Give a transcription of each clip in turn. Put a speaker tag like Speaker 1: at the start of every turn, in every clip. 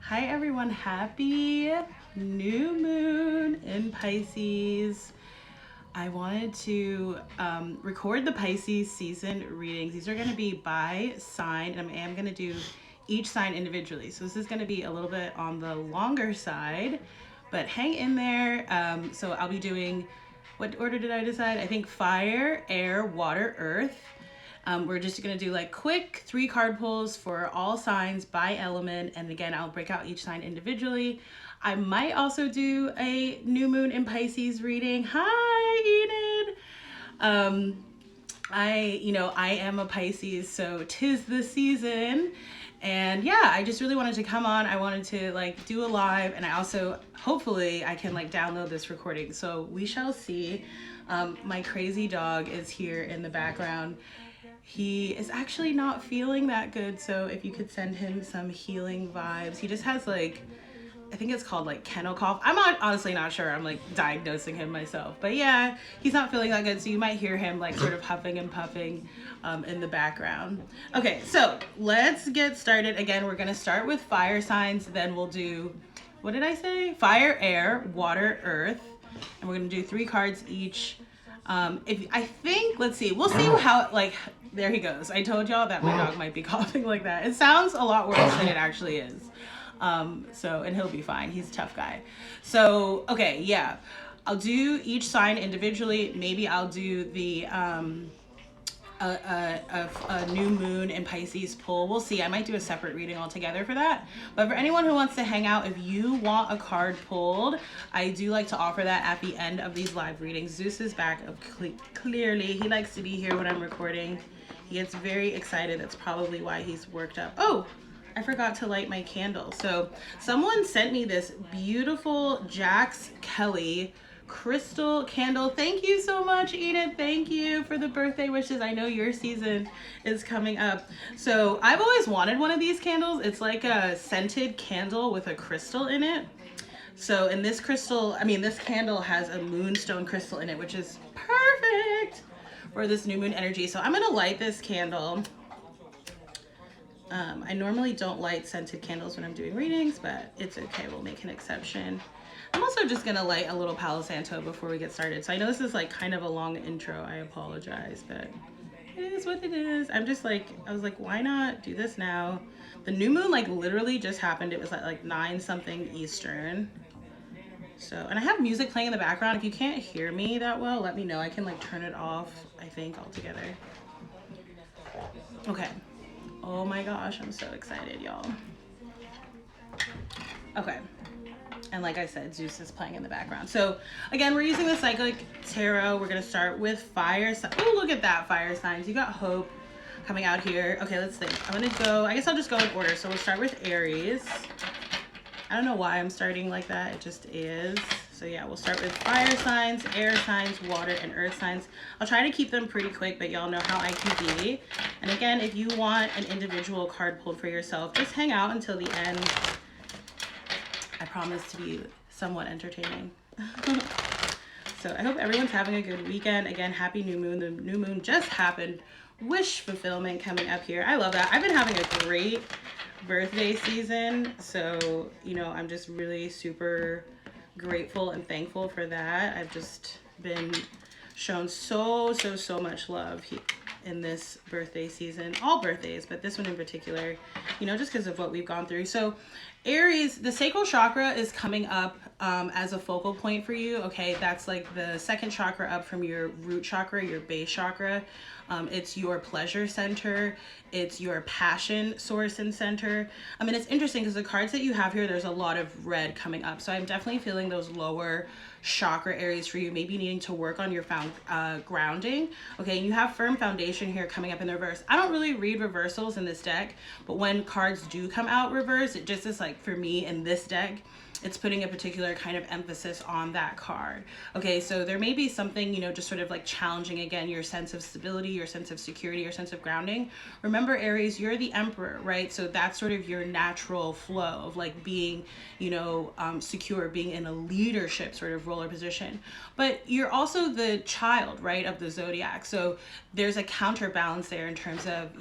Speaker 1: Hi everyone, happy new moon in Pisces. I wanted to record the Pisces season readings. These are going to be by sign, and I am going to do each sign individually. So this is going to be a little bit on the longer side, but hang in there. So I'll be doing, what order did I decide? I think fire, air, water, earth. We're just gonna do like quick 3 card pulls for all signs by element, and again I'll break out each sign individually. I might also do a new moon in Pisces reading. Hi Enid. I am a Pisces, so 'tis the season. And yeah, I just really wanted to come on. I wanted to like do a live, and I also hopefully I can like download this recording, so we shall see. My crazy dog is here in the background. He is actually not feeling that good, so if you could send him some healing vibes. He just has like, I think it's called like kennel cough. I'm honestly not sure. I'm like diagnosing him myself. But yeah, he's not feeling that good, so you might hear him like sort of huffing and puffing in the background. Okay, so let's get started. Again, we're gonna start with fire signs, then we'll do, what did I say? Fire, air, water, earth. And we're gonna do 3 cards each. Let's see, we'll see how, like, there he goes. I told y'all that my dog might be coughing like that. It sounds a lot worse than it actually is. And he'll be fine. He's a tough guy. So, okay, yeah. I'll do each sign individually. Maybe I'll do the, a new moon in Pisces pull. We'll see. I might do a separate reading altogether for that. But for anyone who wants to hang out, if you want a card pulled, I do like to offer that at the end of these live readings. Zeus is back clearly. He likes to be here when I'm recording. He gets very excited. That's probably why he's worked up. Oh, I forgot to light my candle. So someone sent me this beautiful Jax Kelly crystal candle. Thank you so much, Edith. Thank you for the birthday wishes. I know your season is coming up. So I've always wanted one of these candles. It's like a scented candle with a crystal in it. So in this this candle has a moonstone crystal in it, which is perfect for this new moon energy. So I'm gonna light this candle. I normally don't light scented candles when I'm doing readings, but it's okay. We'll make an exception. I'm also just gonna light a little Palo Santo before we get started. So I know this is like kind of a long intro. I apologize, but it is what it is. I was like, why not do this now? The new moon like literally just happened. It was like 9 something Eastern. So, and I have music playing in the background. If you can't hear me that well, let me know. I can like turn it off, I think, altogether. Okay. Oh my gosh, I'm so excited, y'all. Okay. And like I said, Zeus is playing in the background. So again, we're using the Cyclic Tarot. We're gonna start with fire. Oh, look at that, fire signs. You got hope coming out here. Okay, let's think. I guess I'll just go in order. So we'll start with Aries. I don't know why I'm starting like that. It just is. So yeah, we'll start with fire signs, air signs, water, and earth signs. I'll try to keep them pretty quick, but y'all know how I can be. And again, if you want an individual card pulled for yourself, just hang out until the end. I promise to be somewhat entertaining. So I hope everyone's having a good weekend. Again, happy new moon. The new moon just happened. Wish fulfillment coming up here. I love that. I've been having a great birthday season. So, I'm just really super grateful and thankful for that. I've just been shown so much love in this birthday season. All birthdays, but this one in particular, just because of what we've gone through. So Aries, the sacral chakra is coming up as a focal point for you. Okay, that's like the 2nd chakra up from your root chakra, your base chakra. It's your pleasure center. It's your passion source and center. It's interesting because the cards that you have here, there's a lot of red coming up. So I'm definitely feeling those lower chakra areas for you, maybe needing to work on your grounding. Okay, and you have firm foundation here coming up in the reverse. I don't really read reversals in this deck, but when cards do come out reverse, it just is like, for me in this deck, it's putting a particular kind of emphasis on that card. Okay, so there may be something, just sort of like challenging, again, your sense of stability, your sense of security, your sense of grounding. Remember, Aries, you're the emperor, right? So that's sort of your natural flow of like being, secure, being in a leadership sort of role or position. But you're also the child, right, of the zodiac. So there's a counterbalance there in terms of,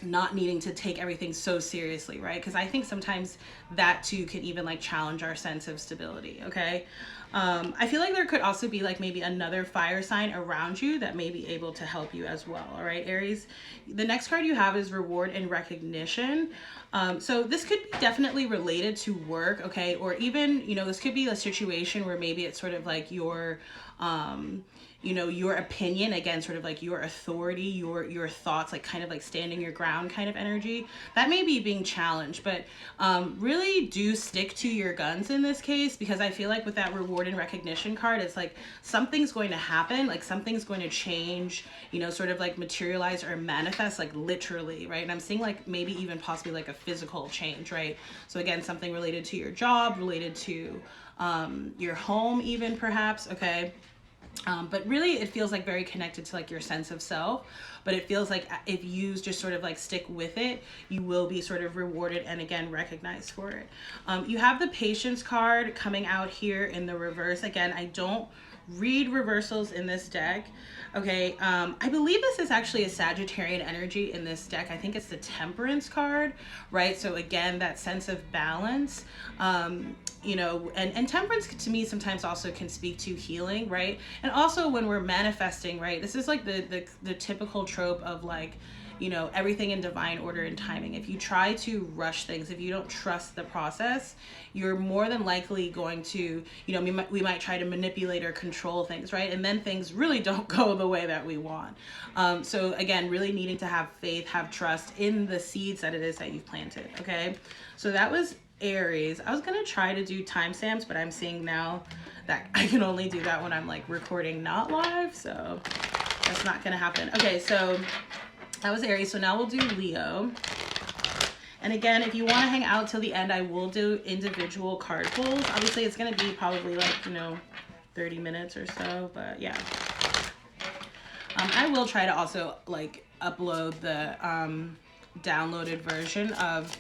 Speaker 1: not needing to take everything so seriously, right? Because I think sometimes that too can even like challenge our sense of stability, okay? I feel like there could also be like maybe another fire sign around you that may be able to help you as well, all right, Aries? The next card you have is reward and recognition. So this could be definitely related to work, okay? Or even, you know, this could be a situation where maybe it's sort of like your, you know, your opinion, again, sort of like your authority, your thoughts, like kind of like standing your ground kind of energy that may be being challenged. But really do stick to your guns in this case, because I feel like with that reward and recognition card, it's like something's going to happen, like something's going to change, you know, sort of like materialize or manifest, like literally, right? And I'm seeing like maybe even possibly like a physical change, right? So again, something related to your job, related to your home even perhaps, okay? But really it feels like very connected to like your sense of self, but it feels like if you just sort of like stick with it, you will be sort of rewarded and again recognized for it. You have the patience card coming out here in the reverse. Again, I don't read reversals in this deck. Okay, I believe this is actually a Sagittarian energy in this deck. I think it's the Temperance card, right? So again, that sense of balance, you know, and temperance to me sometimes also can speak to healing, right? And also when we're manifesting, right? This is like the typical trope of like, you know, everything in divine order and timing. If you try to rush things, if you don't trust the process, you're more than likely going to, you know, we might try to manipulate or control things, right? And then things really don't go the way that we want. So again, really needing to have faith, have trust in the seeds that it is that you've planted, okay? So that was Aries. I was gonna try to do timestamps, but I'm seeing now that I can only do that when I'm like recording not live, so that's not gonna happen. Okay, so that was Aries. So now we'll do Leo. And again, if you want to hang out till the end, I will do individual card pulls. Obviously, it's going to be probably like, you know, 30 minutes or so, but yeah. I will try to also like upload the downloaded version of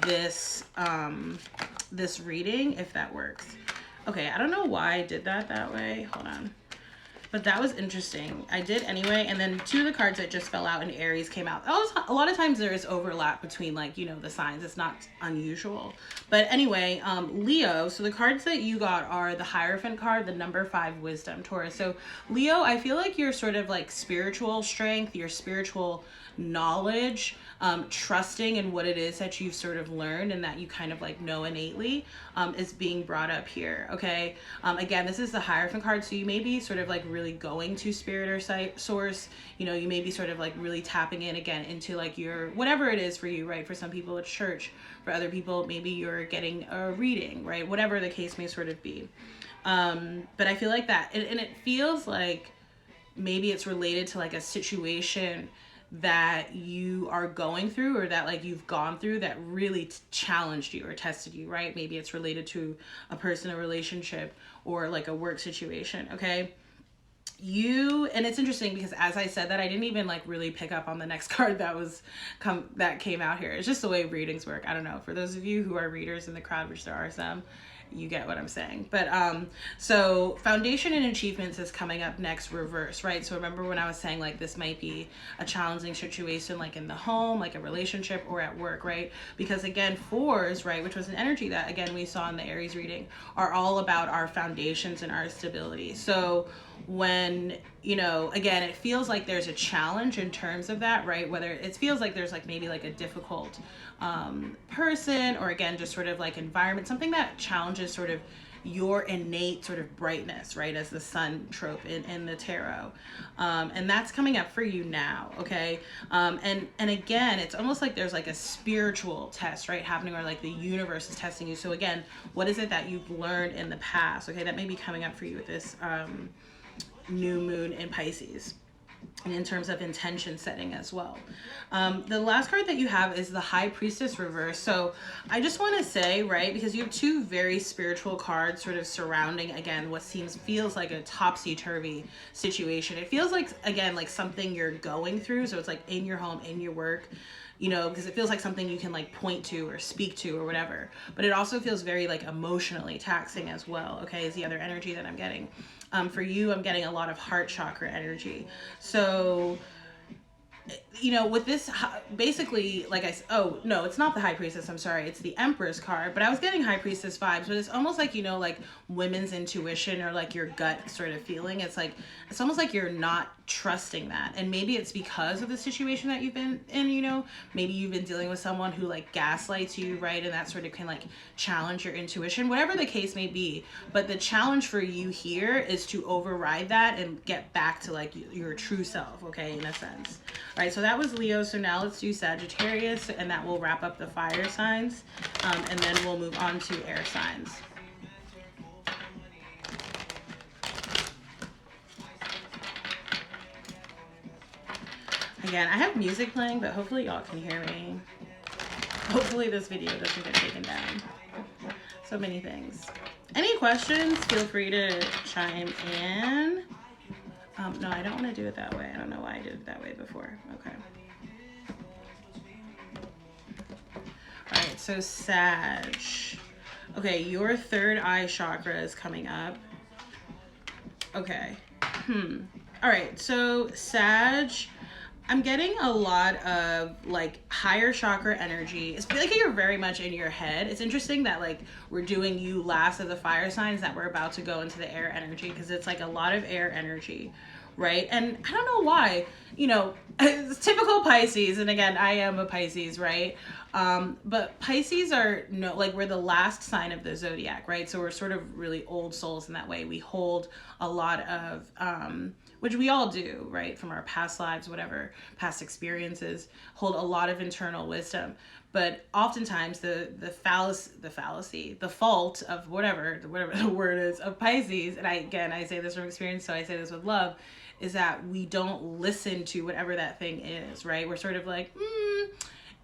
Speaker 1: this this reading if that works. Okay, I don't know why I did that way. Hold on. But that was interesting. I did anyway. And then two of the cards that just fell out in Aries came out. A lot of times there is overlap between like, you know, the signs. It's not unusual. But anyway, Leo. So the cards that you got are the Hierophant card, the number 5 wisdom, Taurus. So Leo, I feel like your sort of like spiritual strength, your spiritual knowledge, trusting in what it is that you've sort of learned and that you kind of like know innately, is being brought up here. Okay. Again, this is the Hierophant card. So you may be sort of like really going to spirit or source, you know, you may be sort of like really tapping in again into like your, whatever it is for you, right? For some people it's church, for other people, maybe you're getting a reading, right? Whatever the case may sort of be. But I feel like that, and it feels like maybe it's related to like a situation that you are going through or that like you've gone through that really challenged you or tested you, right? Maybe it's related to a person, a relationship, or like a work situation, okay? And it's interesting because as I said that, I didn't even like really pick up on the next card that came out here. It's just the way readings work. I don't know. For those of you who are readers in the crowd, which there are some, you get what I'm saying. But so foundation and achievements is coming up next, reverse, right? So remember when I was saying like this might be a challenging situation like in the home, like a relationship, or at work, right? Because again, 4s, right, which was an energy that again we saw in the Aries reading, are all about our foundations and our stability. So when, you know, again, it feels like there's a challenge in terms of that, right? Whether it feels like there's like maybe like a difficult person, or again just sort of like environment, something that challenges sort of your innate sort of brightness, right, as the sun trope in the tarot, and that's coming up for you now, okay? And again, it's almost like there's like a spiritual test, right, happening, or like the universe is testing you. So again, what is it that you've learned in the past, okay, that may be coming up for you with this new moon in Pisces, and in terms of intention setting as well. The last card that you have is the High Priestess reverse. So I just want to say, right, because you have two very spiritual cards sort of surrounding, again, what feels like a topsy-turvy situation. It feels like, again, like something you're going through. So it's like in your home, in your work, you know, because it feels like something you can like point to or speak to or whatever. But it also feels very like emotionally taxing as well, okay, is the other energy that I'm getting. For you, I'm getting a lot of heart chakra energy. So you know, with this, basically, like I said, oh, no, it's not the High Priestess, I'm sorry, it's the Empress card, but I was getting High Priestess vibes, but it's almost like, you know, like women's intuition or like your gut sort of feeling. It's like, it's almost like you're not trusting that. And maybe it's because of the situation that you've been in, you know, maybe you've been dealing with someone who like gaslights you, right? And that sort of can like challenge your intuition, whatever the case may be. But the challenge for you here is to override that and get back to like your true self, okay, in a sense. All right, so that was Leo. So now let's do Sagittarius, and that will wrap up the fire signs. And then we'll move on to air signs. Again, I have music playing, but hopefully y'all can hear me. Hopefully this video doesn't get taken down. So many things. Any questions? Feel free to chime in. No, I don't want to do it that way. I don't know why I did it that way before. Okay. All right, so Sag. Okay, your third eye chakra is coming up. Okay. All right, so Sag, I'm getting a lot of like higher chakra energy. It's like you're very much in your head. It's interesting that like we're doing you last of the fire signs, that we're about to go into the air energy, because it's like a lot of air energy, right? And I don't know why, you know, it's typical Pisces. And again, I am a Pisces, right? But Pisces are like we're the last sign of the zodiac, right? So we're sort of really old souls in that way. We hold a lot of, which we all do, right? From our past lives, whatever, past experiences, hold a lot of internal wisdom. But oftentimes the fault of whatever the word is of Pisces, and I say this from experience, so I say this with love, is that we don't listen to whatever that thing is, right? We're sort of like,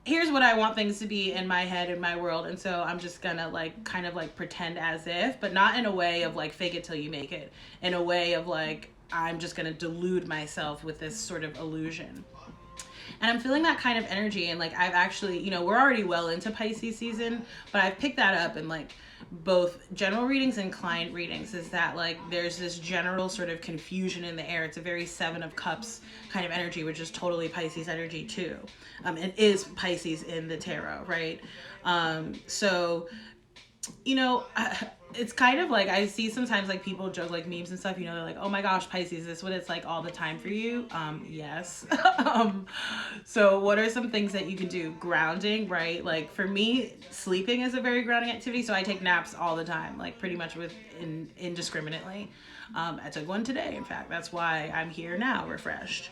Speaker 1: here's what I want things to be in my head, in my world, and so I'm just gonna like kind of like pretend as if, but not in a way of like fake it till you make it, in a way of like I'm just gonna delude myself with this sort of illusion. And I'm feeling that kind of energy, and like I've actually, you know, we're already well into Pisces season, but I've picked that up in like both general readings and client readings, is that like there's this general sort of confusion in the air. It's a very Seven of Cups kind of energy, which is totally Pisces energy too. And is Pisces in the tarot, right? So, you know, it's kind of like I see sometimes like people joke, like memes and stuff, you know, they're like, oh my gosh, Pisces, is this what it's like all the time for you? Yes. So what are some things that you can do? Grounding, right? Like for me, sleeping is a very grounding activity. So I take naps all the time, like pretty much indiscriminately. I took one today, in fact. That's why I'm here now, refreshed.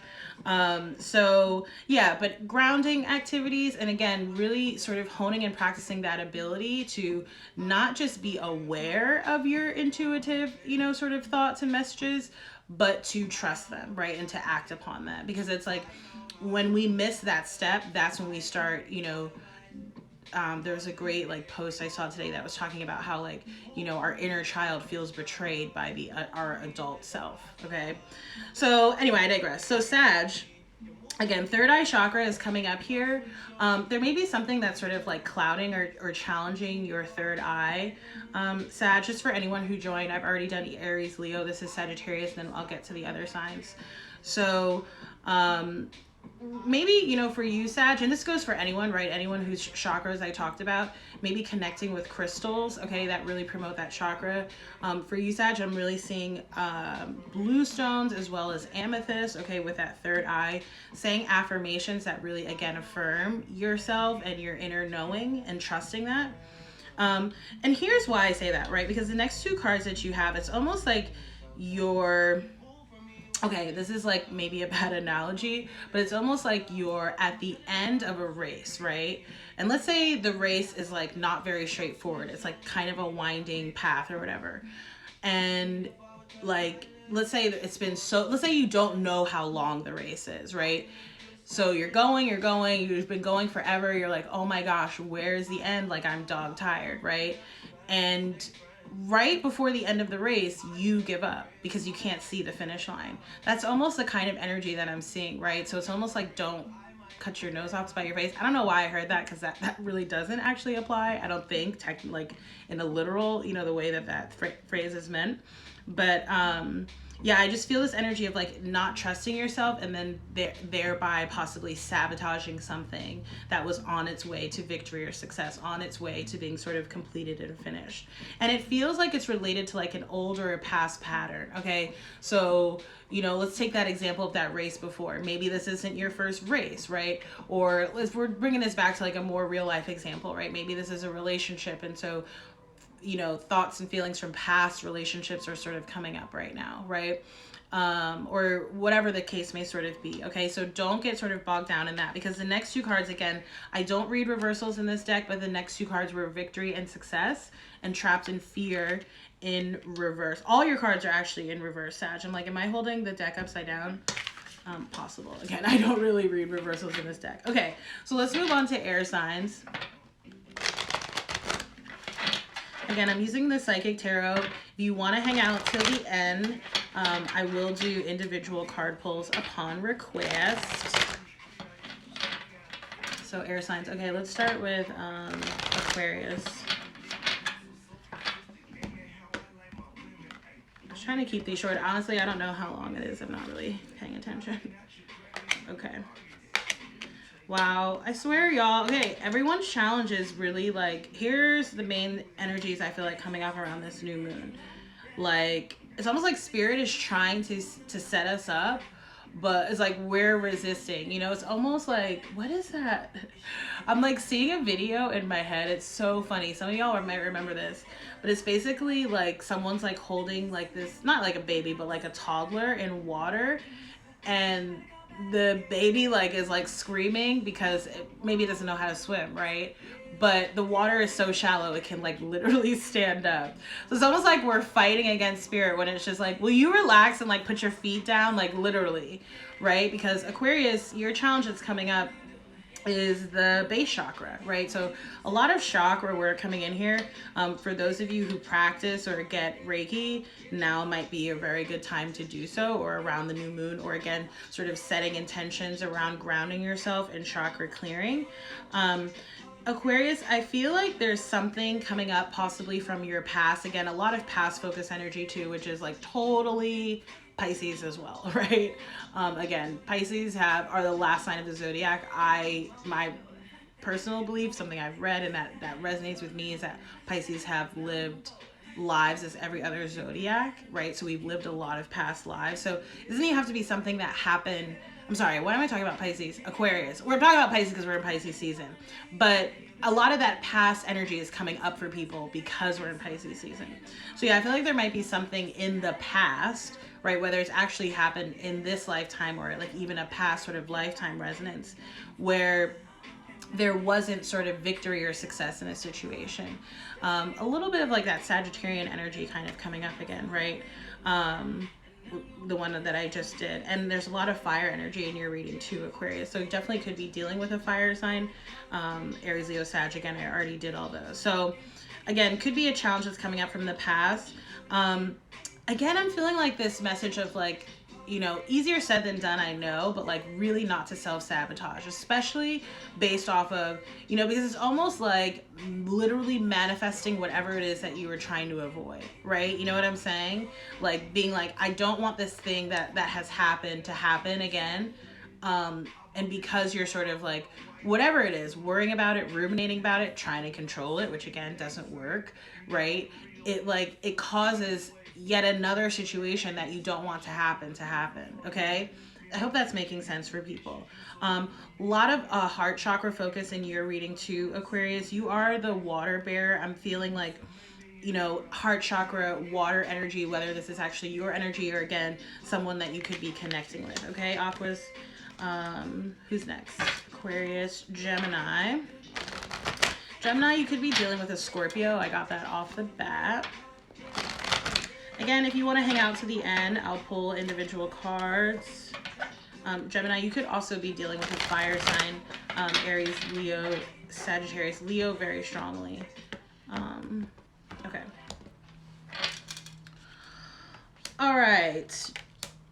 Speaker 1: So yeah, but grounding activities, and again, really sort of honing and practicing that ability to not just be aware of your intuitive, you know, sort of thoughts and messages, but to trust them, right? And to act upon them. Because it's like when we miss that step, that's when we start, you know, there's a great like post I saw today that was talking about how like, you know, our inner child feels betrayed by our adult self. Okay. So anyway, I digress. So Sag, again, third eye chakra is coming up here. There may be something that's sort of like clouding or challenging your third eye. Sag, just for anyone who joined, I've already done Aries, Leo. This is Sagittarius, and then I'll get to the other signs. So, maybe, you know, for you, Sag, and this goes for anyone, right? Anyone whose chakras I talked about, maybe connecting with crystals, okay, that really promote that chakra. For you, Sag, I'm really seeing blue stones as well as amethyst, okay, with that third eye, saying affirmations that really, again, affirm yourself and your inner knowing and trusting that. And here's why I say that, right? Because the next two cards that you have, it's almost like okay, this is like maybe a bad analogy, but it's almost like you're at the end of a race, right? And let's say the race is like not very straightforward. It's like kind of a winding path or whatever. And like, let's say you don't know how long the race is, right? So you're going, you've been going forever. You're like, oh my gosh, where's the end? Like I'm dog tired, right? And right before the end of the race, you give up because you can't see the finish line. That's almost the kind of energy that I'm seeing, right? So it's almost like don't cut your nose off to spite your face. I don't know why I heard that, because that really doesn't actually apply, I don't think, like in a literal, you know, the way that phrase is meant. But yeah, I just feel this energy of like not trusting yourself, and then thereby possibly sabotaging something that was on its way to victory or success, on its way to being sort of completed and finished. And it feels like it's related to like an old or a past pattern. Okay, so you know, let's take that example of that race before. Maybe this isn't your first race, right? Or if we're bringing this back to like a more real life example, right? Maybe this is a relationship, and so you know, thoughts and feelings from past relationships are sort of coming up right now, right? Or whatever the case may sort of be. Okay, so don't get sort of bogged down in that, because the next two cards, again, I don't read reversals in this deck, but the next two cards were victory and success and trapped in fear in reverse. All your cards are actually in reverse, Sag. I'm like, am I holding the deck upside down? Possible. Again, I don't really read reversals in this deck. Okay, so let's move on to air signs. Again, I'm using the Psychic Tarot. If you want to hang out till the end, I will do individual card pulls upon request. So air signs. Okay, let's start with Aquarius. I'm just trying to keep these short. Honestly, I don't know how long it is. I'm not really paying attention. Okay. Wow, I swear, y'all. Okay, everyone's challenge is really like, here's the main energies I feel like coming up around this new moon. Like, it's almost like Spirit is trying to set us up, but it's like we're resisting. You know, it's almost like, what is that? I'm like seeing a video in my head. It's so funny. Some of y'all might remember this, but it's basically like someone's like holding like this, not like a baby, but like a toddler in water, and the baby like is like screaming because maybe it doesn't know how to swim, right? But the water is so shallow it can like literally stand up. So it's almost like we're fighting against Spirit when it's just like, will you relax and like put your feet down, like literally, right? Because Aquarius, your challenge that's coming up is the base chakra, right? So a lot of chakra work coming in here. For those of you who practice or get Reiki, now might be a very good time to do so, or around the new moon, or again, sort of setting intentions around grounding yourself and chakra clearing. Aquarius, I feel like there's something coming up possibly from your past. Again, a lot of past focus energy too, which is like totally Pisces as well, right? Again, Pisces are the last sign of the zodiac. My personal belief, something I've read and that resonates with me, is that Pisces have lived lives as every other zodiac, right? So we've lived a lot of past lives. So it doesn't even have to be something that happened. I'm sorry, why am I talking about Pisces? Aquarius. We're talking about Pisces because we're in Pisces season. But a lot of that past energy is coming up for people because we're in Pisces season. So yeah, I feel like there might be something in the past, right? Whether it's actually happened in this lifetime or like even a past sort of lifetime resonance where there wasn't sort of victory or success in a situation. A little bit of like that Sagittarian energy kind of coming up again, right? The one that I just did. And there's a lot of fire energy in your reading too, Aquarius. So you definitely could be dealing with a fire sign. Aries, Leo, Sag, again, I already did all those. So again, could be a challenge that's coming up from the past. Again, I'm feeling like this message of like, you know, easier said than done, I know, but like really not to self-sabotage, especially based off of, you know, because it's almost like literally manifesting whatever it is that you were trying to avoid, right? You know what I'm saying? Like being like, I don't want this thing that has happened to happen again. And because you're sort of like, whatever it is, worrying about it, ruminating about it, trying to control it, which again doesn't work, right? It causes yet another situation that you don't want to happen, okay? I hope that's making sense for people. A lot of heart chakra focus in your reading too, Aquarius. You are the water bearer. I'm feeling like, you know, heart chakra, water energy, whether this is actually your energy or again, someone that you could be connecting with, okay? Aquas, who's next? Aquarius, Gemini. Gemini, you could be dealing with a Scorpio. I got that off the bat. Again, if you want to hang out to the end, I'll pull individual cards. Gemini, you could also be dealing with a fire sign. Aries, Leo, Sagittarius. Leo very strongly. Okay. All right.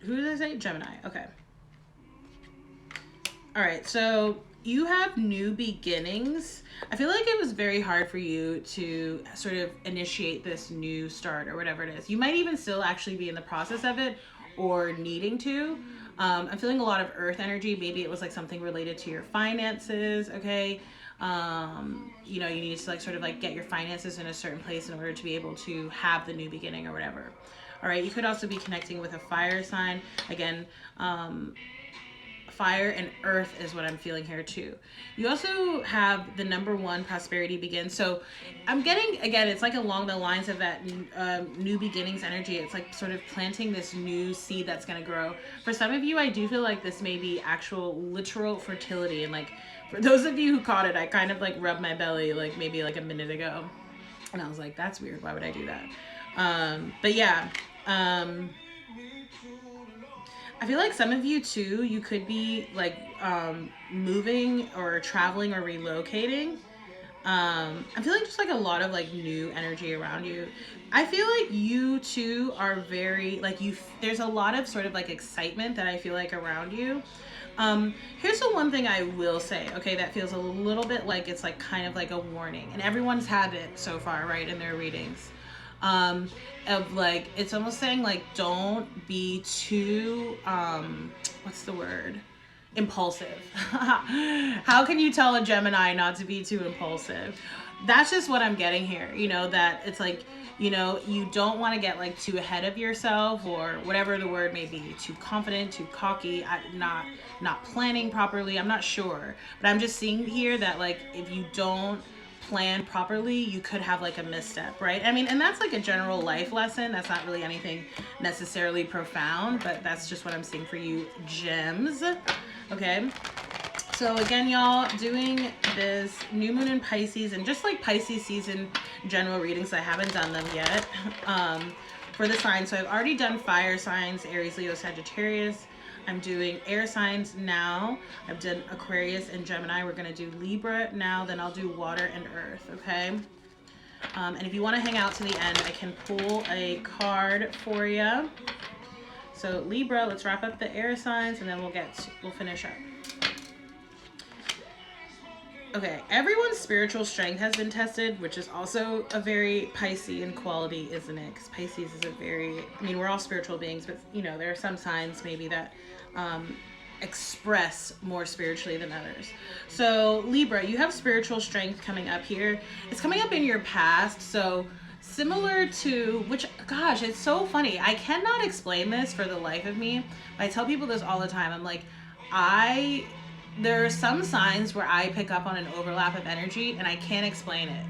Speaker 1: Who did I say? Gemini. Okay. All right. So you have new beginnings. I feel like it was very hard for you to sort of initiate this new start or whatever it is. You might even still actually be in the process of it, or needing to. I'm feeling a lot of earth energy. Maybe it was like something related to your finances, okay? You know, you need to like sort of like get your finances in a certain place in order to be able to have the new beginning or whatever. All right, you could also be connecting with a fire sign. Again, fire and earth is what I'm feeling here too. You also have the number 1, prosperity begins. So I'm getting, again, it's like along the lines of that new beginnings energy. It's like sort of planting this new seed that's going to grow. For some of you, I do feel like this may be actual literal fertility. And like, for those of you who caught it, I kind of like rubbed my belly like maybe like a minute ago. And I was like, that's weird. Why would I do that? But yeah, I feel like some of you too, you could be like moving or traveling or relocating. I'm feeling just like a lot of like new energy around you. I feel like you too are very like there's a lot of sort of like excitement that I feel like around you. Here's the one thing I will say, okay, that feels a little bit like it's like kind of like a warning, and everyone's had it so far, right, in their readings. Of like, it's almost saying like, don't be too, what's the word? Impulsive. How can you tell a Gemini not to be too impulsive? That's just what I'm getting here. You know, that it's like, you know, you don't want to get like too ahead of yourself or whatever the word may be, too confident, too cocky, not planning properly. I'm not sure, but I'm just seeing here that like, if you don't plan properly, you could have like a misstep, right? I mean, and that's like a general life lesson. That's not really anything necessarily profound, but that's just what I'm seeing for you, gems. Okay. So again, y'all, doing this new moon in Pisces and just like Pisces season general readings. I haven't done them yet for the signs. So I've already done fire signs, Aries, Leo, Sagittarius. I'm doing air signs now. I've done Aquarius and Gemini. We're going to do Libra now. Then I'll do water and earth, okay? And if you want to hang out to the end, I can pull a card for you. So Libra, let's wrap up the air signs and then we'll finish up. Okay, everyone's spiritual strength has been tested, which is also a very Piscean quality, isn't it? Because Pisces is a very, I mean, we're all spiritual beings, but, you know, there are some signs maybe that express more spiritually than others. So Libra, you have spiritual strength coming up here. It's coming up in your past, so similar to, which, gosh, it's so funny. I cannot explain this for the life of me. I tell people this all the time. I'm like, there are some signs where I pick up on an overlap of energy and I can't explain it.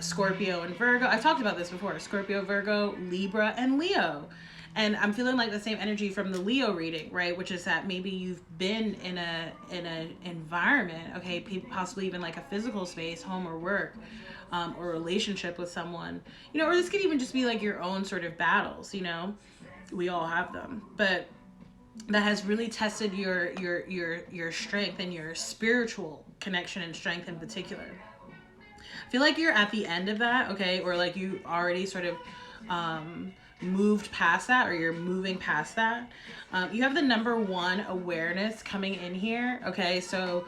Speaker 1: Scorpio and Virgo. I've talked about this before. Scorpio, Virgo, Libra, and Leo. And I'm feeling like the same energy from the Leo reading, right? Which is that maybe you've been in an environment, okay, possibly even like a physical space, home or work, or relationship with someone, you know, or this could even just be like your own sort of battles, you know, we all have them, but that has really tested your strength and your spiritual connection and strength in particular. I feel like you're at the end of that, okay, or like you already sort of moved past that, or you're moving past that. You have the number 1 awareness coming in here, okay, so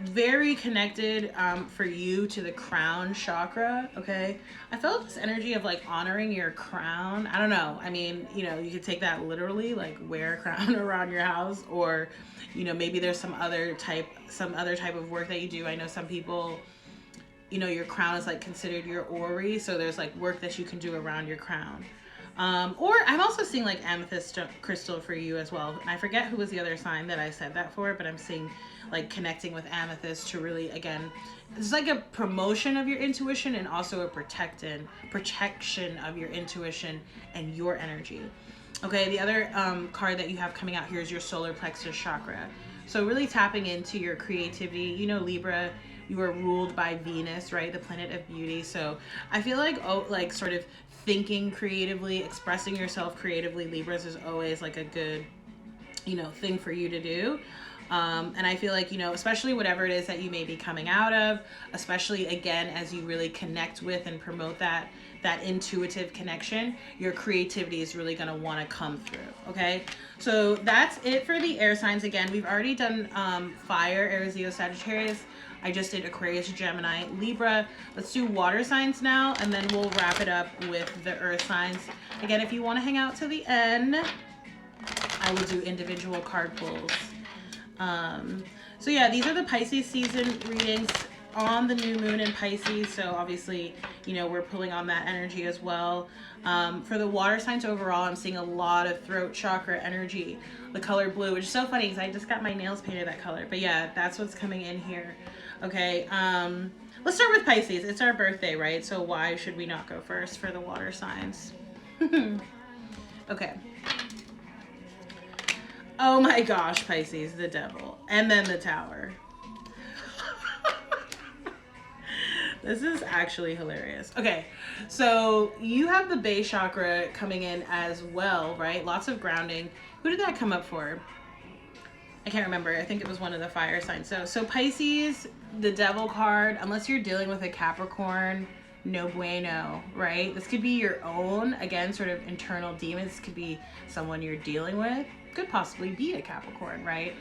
Speaker 1: very connected for you to the crown chakra, okay? I felt this energy of like honoring your crown. I don't know. I mean, you know, you could take that literally, like wear a crown around your house, or, you know, maybe there's some other type of work that you do. I know some people, you know, your crown is like considered your orrery, so there's like work that you can do around your crown. Or I'm also seeing like amethyst crystal for you as well. And I forget who was the other sign that I said that for, but I'm seeing like connecting with amethyst to really, again, it's like a promotion of your intuition and also a protection of your intuition and your energy. Okay, the other card that you have coming out here is your solar plexus chakra. So really tapping into your creativity. You know, Libra, you are ruled by Venus, right? The planet of beauty. So I feel like, sort of thinking creatively, expressing yourself creatively, Libras is always like a good, you know, thing for you to do. And I feel like, you know, especially whatever it is that you may be coming out of, especially again, as you really connect with and promote that intuitive connection, your creativity is really going to want to come through. Okay. So that's it for the air signs. Again, we've already done, fire, Aries, Leo, Sagittarius. I just did Aquarius, Gemini, Libra. Let's do water signs now, and then we'll wrap it up with the earth signs. Again, if you want to hang out to the end, I will do individual card pulls. So yeah, these are the Pisces season readings on the new moon in Pisces. So obviously, you know, we're pulling on that energy as well. For the water signs overall, I'm seeing a lot of throat chakra energy, the color blue, which is so funny because I just got my nails painted that color. But yeah, that's what's coming in here. Okay, let's start with Pisces. It's our birthday, right? So why should we not go first for the water signs? Okay. Oh my gosh, Pisces, the devil. And then the tower. This is actually hilarious. Okay, so you have the base chakra coming in as well, right? Lots of grounding. Who did that come up for? I can't remember. I think it was one of the fire signs. So Pisces, the devil card, unless you're dealing with a Capricorn, no bueno, right? This could be your own, again, sort of internal demons. This could be someone you're dealing with. Could possibly be a Capricorn, right?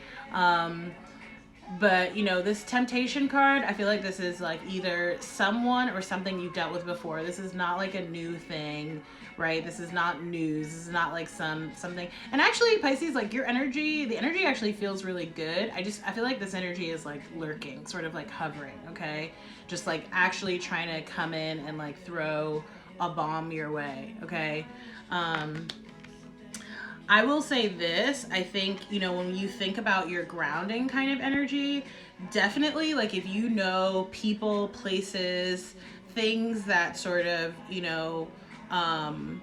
Speaker 1: But, you know, this temptation card, I feel like this is like either someone or something you've dealt with before. This is not like a new thing, right? This is not news. This is not like something. And actually, Pisces, like your energy, the energy actually feels really good. I feel like this energy is like lurking, sort of like hovering, okay? Just like actually trying to come in and like throw a bomb your way, okay? I will say this, I think, you know, when you think about your grounding kind of energy, definitely, like, if you know people, places, things that sort of, you know, don't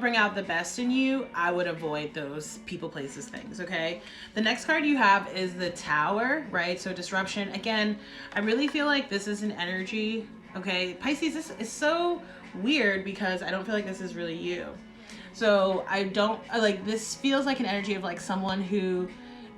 Speaker 1: bring out the best in you, I would avoid those people, places, things, okay? The next card you have is the Tower, right? So disruption. Again, I really feel like this is an energy, okay? Pisces, this is so weird because I don't feel like this is really you. So this feels like an energy of like someone who,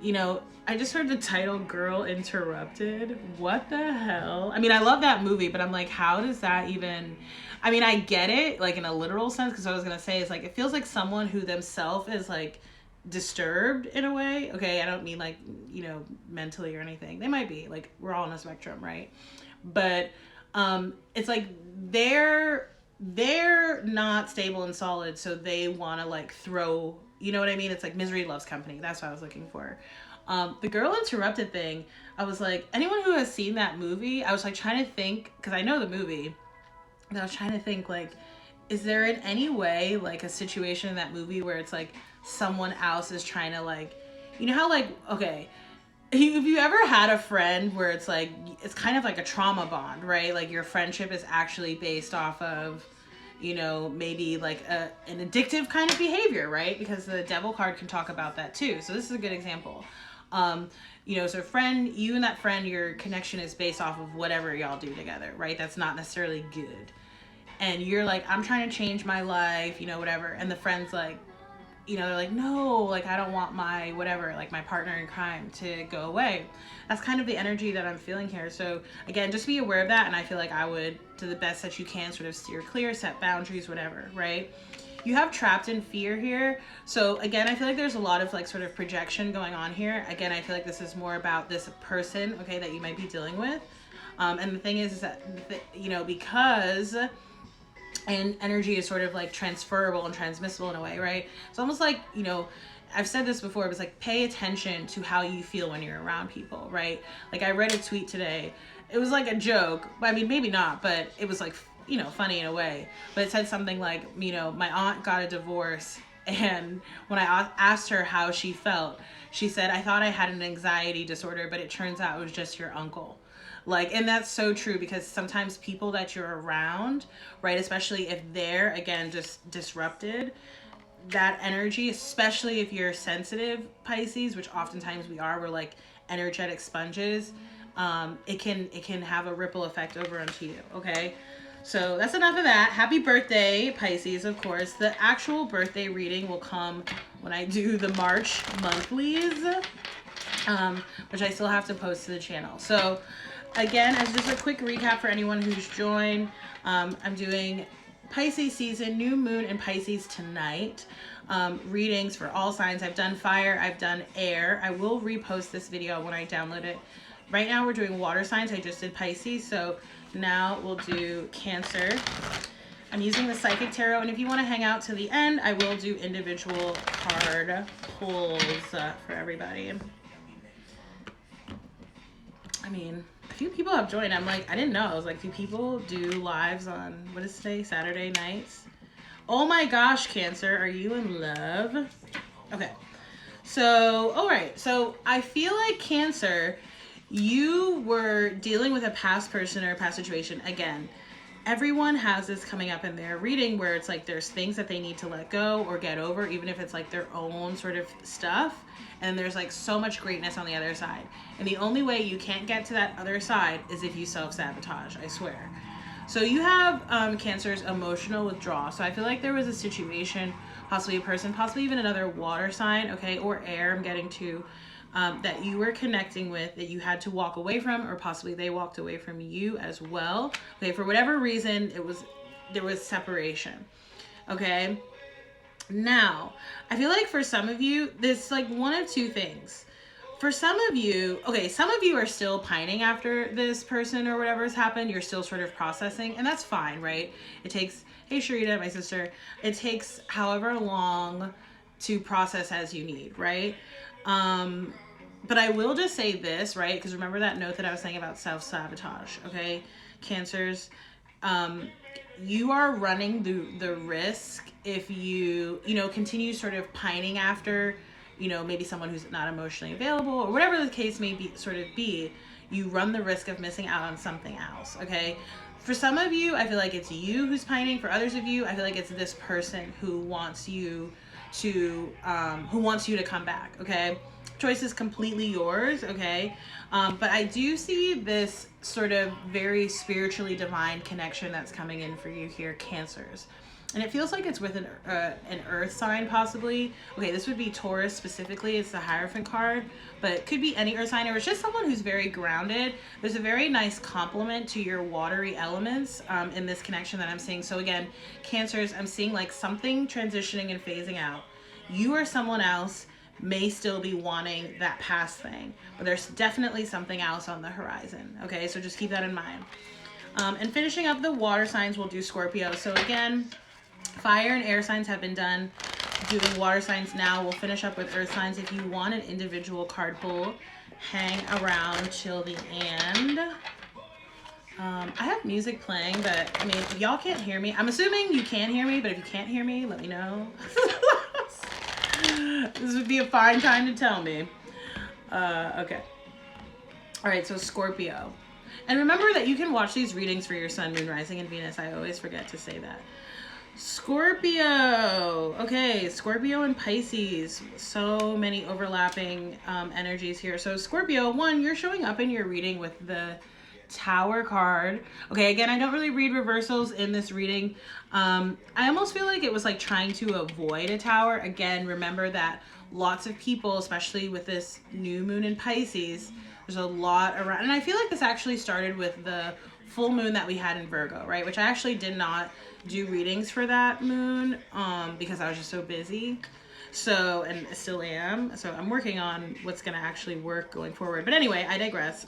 Speaker 1: you know, I just heard the title Girl Interrupted. What the hell? I mean, I love that movie, but I'm like, how does that even, I mean, I get it like in a literal sense, because what I was going to say is like, it feels like someone who themselves is like disturbed in a way. Okay. I don't mean like, you know, mentally or anything. They might be like, we're all on a spectrum, right? But it's like they're not stable and solid, so they want to like throw, you know what I mean? It's like misery loves company. That's what I was looking for. The Girl Interrupted thing, I was like, anyone who has seen that movie, I was like trying to think, because I know the movie, and I was trying to think like, is there in any way like a situation in that movie where it's like someone else is trying to like, you know how like, okay, if you ever had a friend where it's like, it's kind of like a trauma bond, right? Like your friendship is actually based off of, you know, maybe like an addictive kind of behavior, right? Because the devil card can talk about that too. So this is a good example. You know, so friend, you and that friend, your connection is based off of whatever y'all do together, right? That's not necessarily good. And you're like, I'm trying to change my life, you know, whatever. And the friend's like, you know, they're like, no, like, I don't want my whatever, like my partner in crime to go away. That's kind of the energy that I'm feeling here. So again, just be aware of that. And I feel like I would, to the best that you can, sort of steer clear, set boundaries, whatever, right? You have trapped in fear here. So again, I feel like there's a lot of like sort of projection going on here. Again, I feel like this is more about this person, okay, that you might be dealing with. And the thing is that, you know, because and energy is sort of like transferable and transmissible in a way, right? It's almost like, you know, I've said this before, but it's like pay attention to how you feel when you're around people, right? Like I read a tweet today. It was like a joke. I mean, maybe not, but it was like, you know, funny in a way. But it said something like, you know, my aunt got a divorce, and when I asked her how she felt, she said, I thought I had an anxiety disorder, but it turns out it was just your uncle. Like, and that's so true, because sometimes people that you're around, right, especially if they're, again, just disrupted, that energy, especially if you're sensitive, Pisces, which oftentimes we are, we're like energetic sponges, it can have a ripple effect over onto you, okay? So that's enough of that. Happy birthday, Pisces, of course. The actual birthday reading will come when I do the March monthlies, which I still have to post to the channel. So again, as just a quick recap for anyone who's joined, I'm doing Pisces season, new moon in Pisces tonight. Readings for all signs. I've done fire, I've done air. I will repost this video when I download it. Right now we're doing water signs. I just did Pisces, so now we'll do Cancer. I'm using the Psychic Tarot, and if you want to hang out to the end, I will do individual card pulls for everybody. I mean, a few people have joined. I'm like, I didn't know. I was like, do people do lives on, what is today, Saturday nights? Oh my gosh, Cancer, are you in love? Okay. So, all right. So I feel like Cancer, you were dealing with a past person or a past situation. Again, everyone has this coming up in their reading where it's like there's things that they need to let go or get over, even if it's like their own sort of stuff. And there's like so much greatness on the other side. And the only way you can't get to that other side is if you self-sabotage, I swear. So you have Cancer's emotional withdrawal. So I feel like there was a situation, possibly a person, possibly even another water sign, okay, or air, I'm getting to, that you were connecting with, that you had to walk away from, or possibly they walked away from you as well. Okay, for whatever reason, there was separation. Okay. Now, I feel like for some of you, there's like one of two things. For some of you, okay, some of you are still pining after this person or whatever has happened. You're still sort of processing, and that's fine, right? It takes, hey, Sharita, my sister, it takes however long to process as you need, right? But I will just say this, right? Because remember that note that I was saying about self-sabotage, okay? Cancers, you are running the risk if you continue sort of pining after, maybe someone who's not emotionally available or whatever the case may be, you run the risk of missing out on something else, okay? For some of you, I feel like it's you who's pining. For others of you, I feel like it's this person who wants you to come back, okay? Choice is completely yours, okay? But I do see this sort of very spiritually divine connection that's coming in for you here, Cancers. And it feels like it's with an earth sign, possibly. Okay, this would be Taurus specifically. It's the Hierophant card, but it could be any earth sign, or it's just someone who's very grounded. There's a very nice complement to your watery elements in this connection that I'm seeing. So again, Cancers, I'm seeing like something transitioning and phasing out. You or someone else may still be wanting that past thing, but there's definitely something else on the horizon. Okay, so just keep that in mind. And finishing up the water signs, we'll do Scorpio. So again, fire and air signs have been done. Doing water signs now. We'll finish up with earth signs. If you want an individual card pull, hang around till the end. I have music playing, but I mean, if y'all can't hear me, I'm assuming you can hear me, but if you can't hear me, let me know. This would be a fine time to tell me. Okay. All right, so Scorpio. And remember that you can watch these readings for your sun, moon, rising, and Venus. I always forget to say that. Scorpio. Okay, Scorpio and Pisces. So many overlapping energies here. So Scorpio, one, you're showing up in your reading with the Tower card. Okay, again, I don't really read reversals in this reading. I almost feel like it was like trying to avoid a tower. Again, remember that lots of people, especially with this new moon in Pisces, there's a lot around. And I feel like this actually started with the full moon that we had in Virgo, right? Which I actually did not do readings for that moon because I was just so busy. So, and still am. So I'm working on what's going to actually work going forward. But anyway, I digress.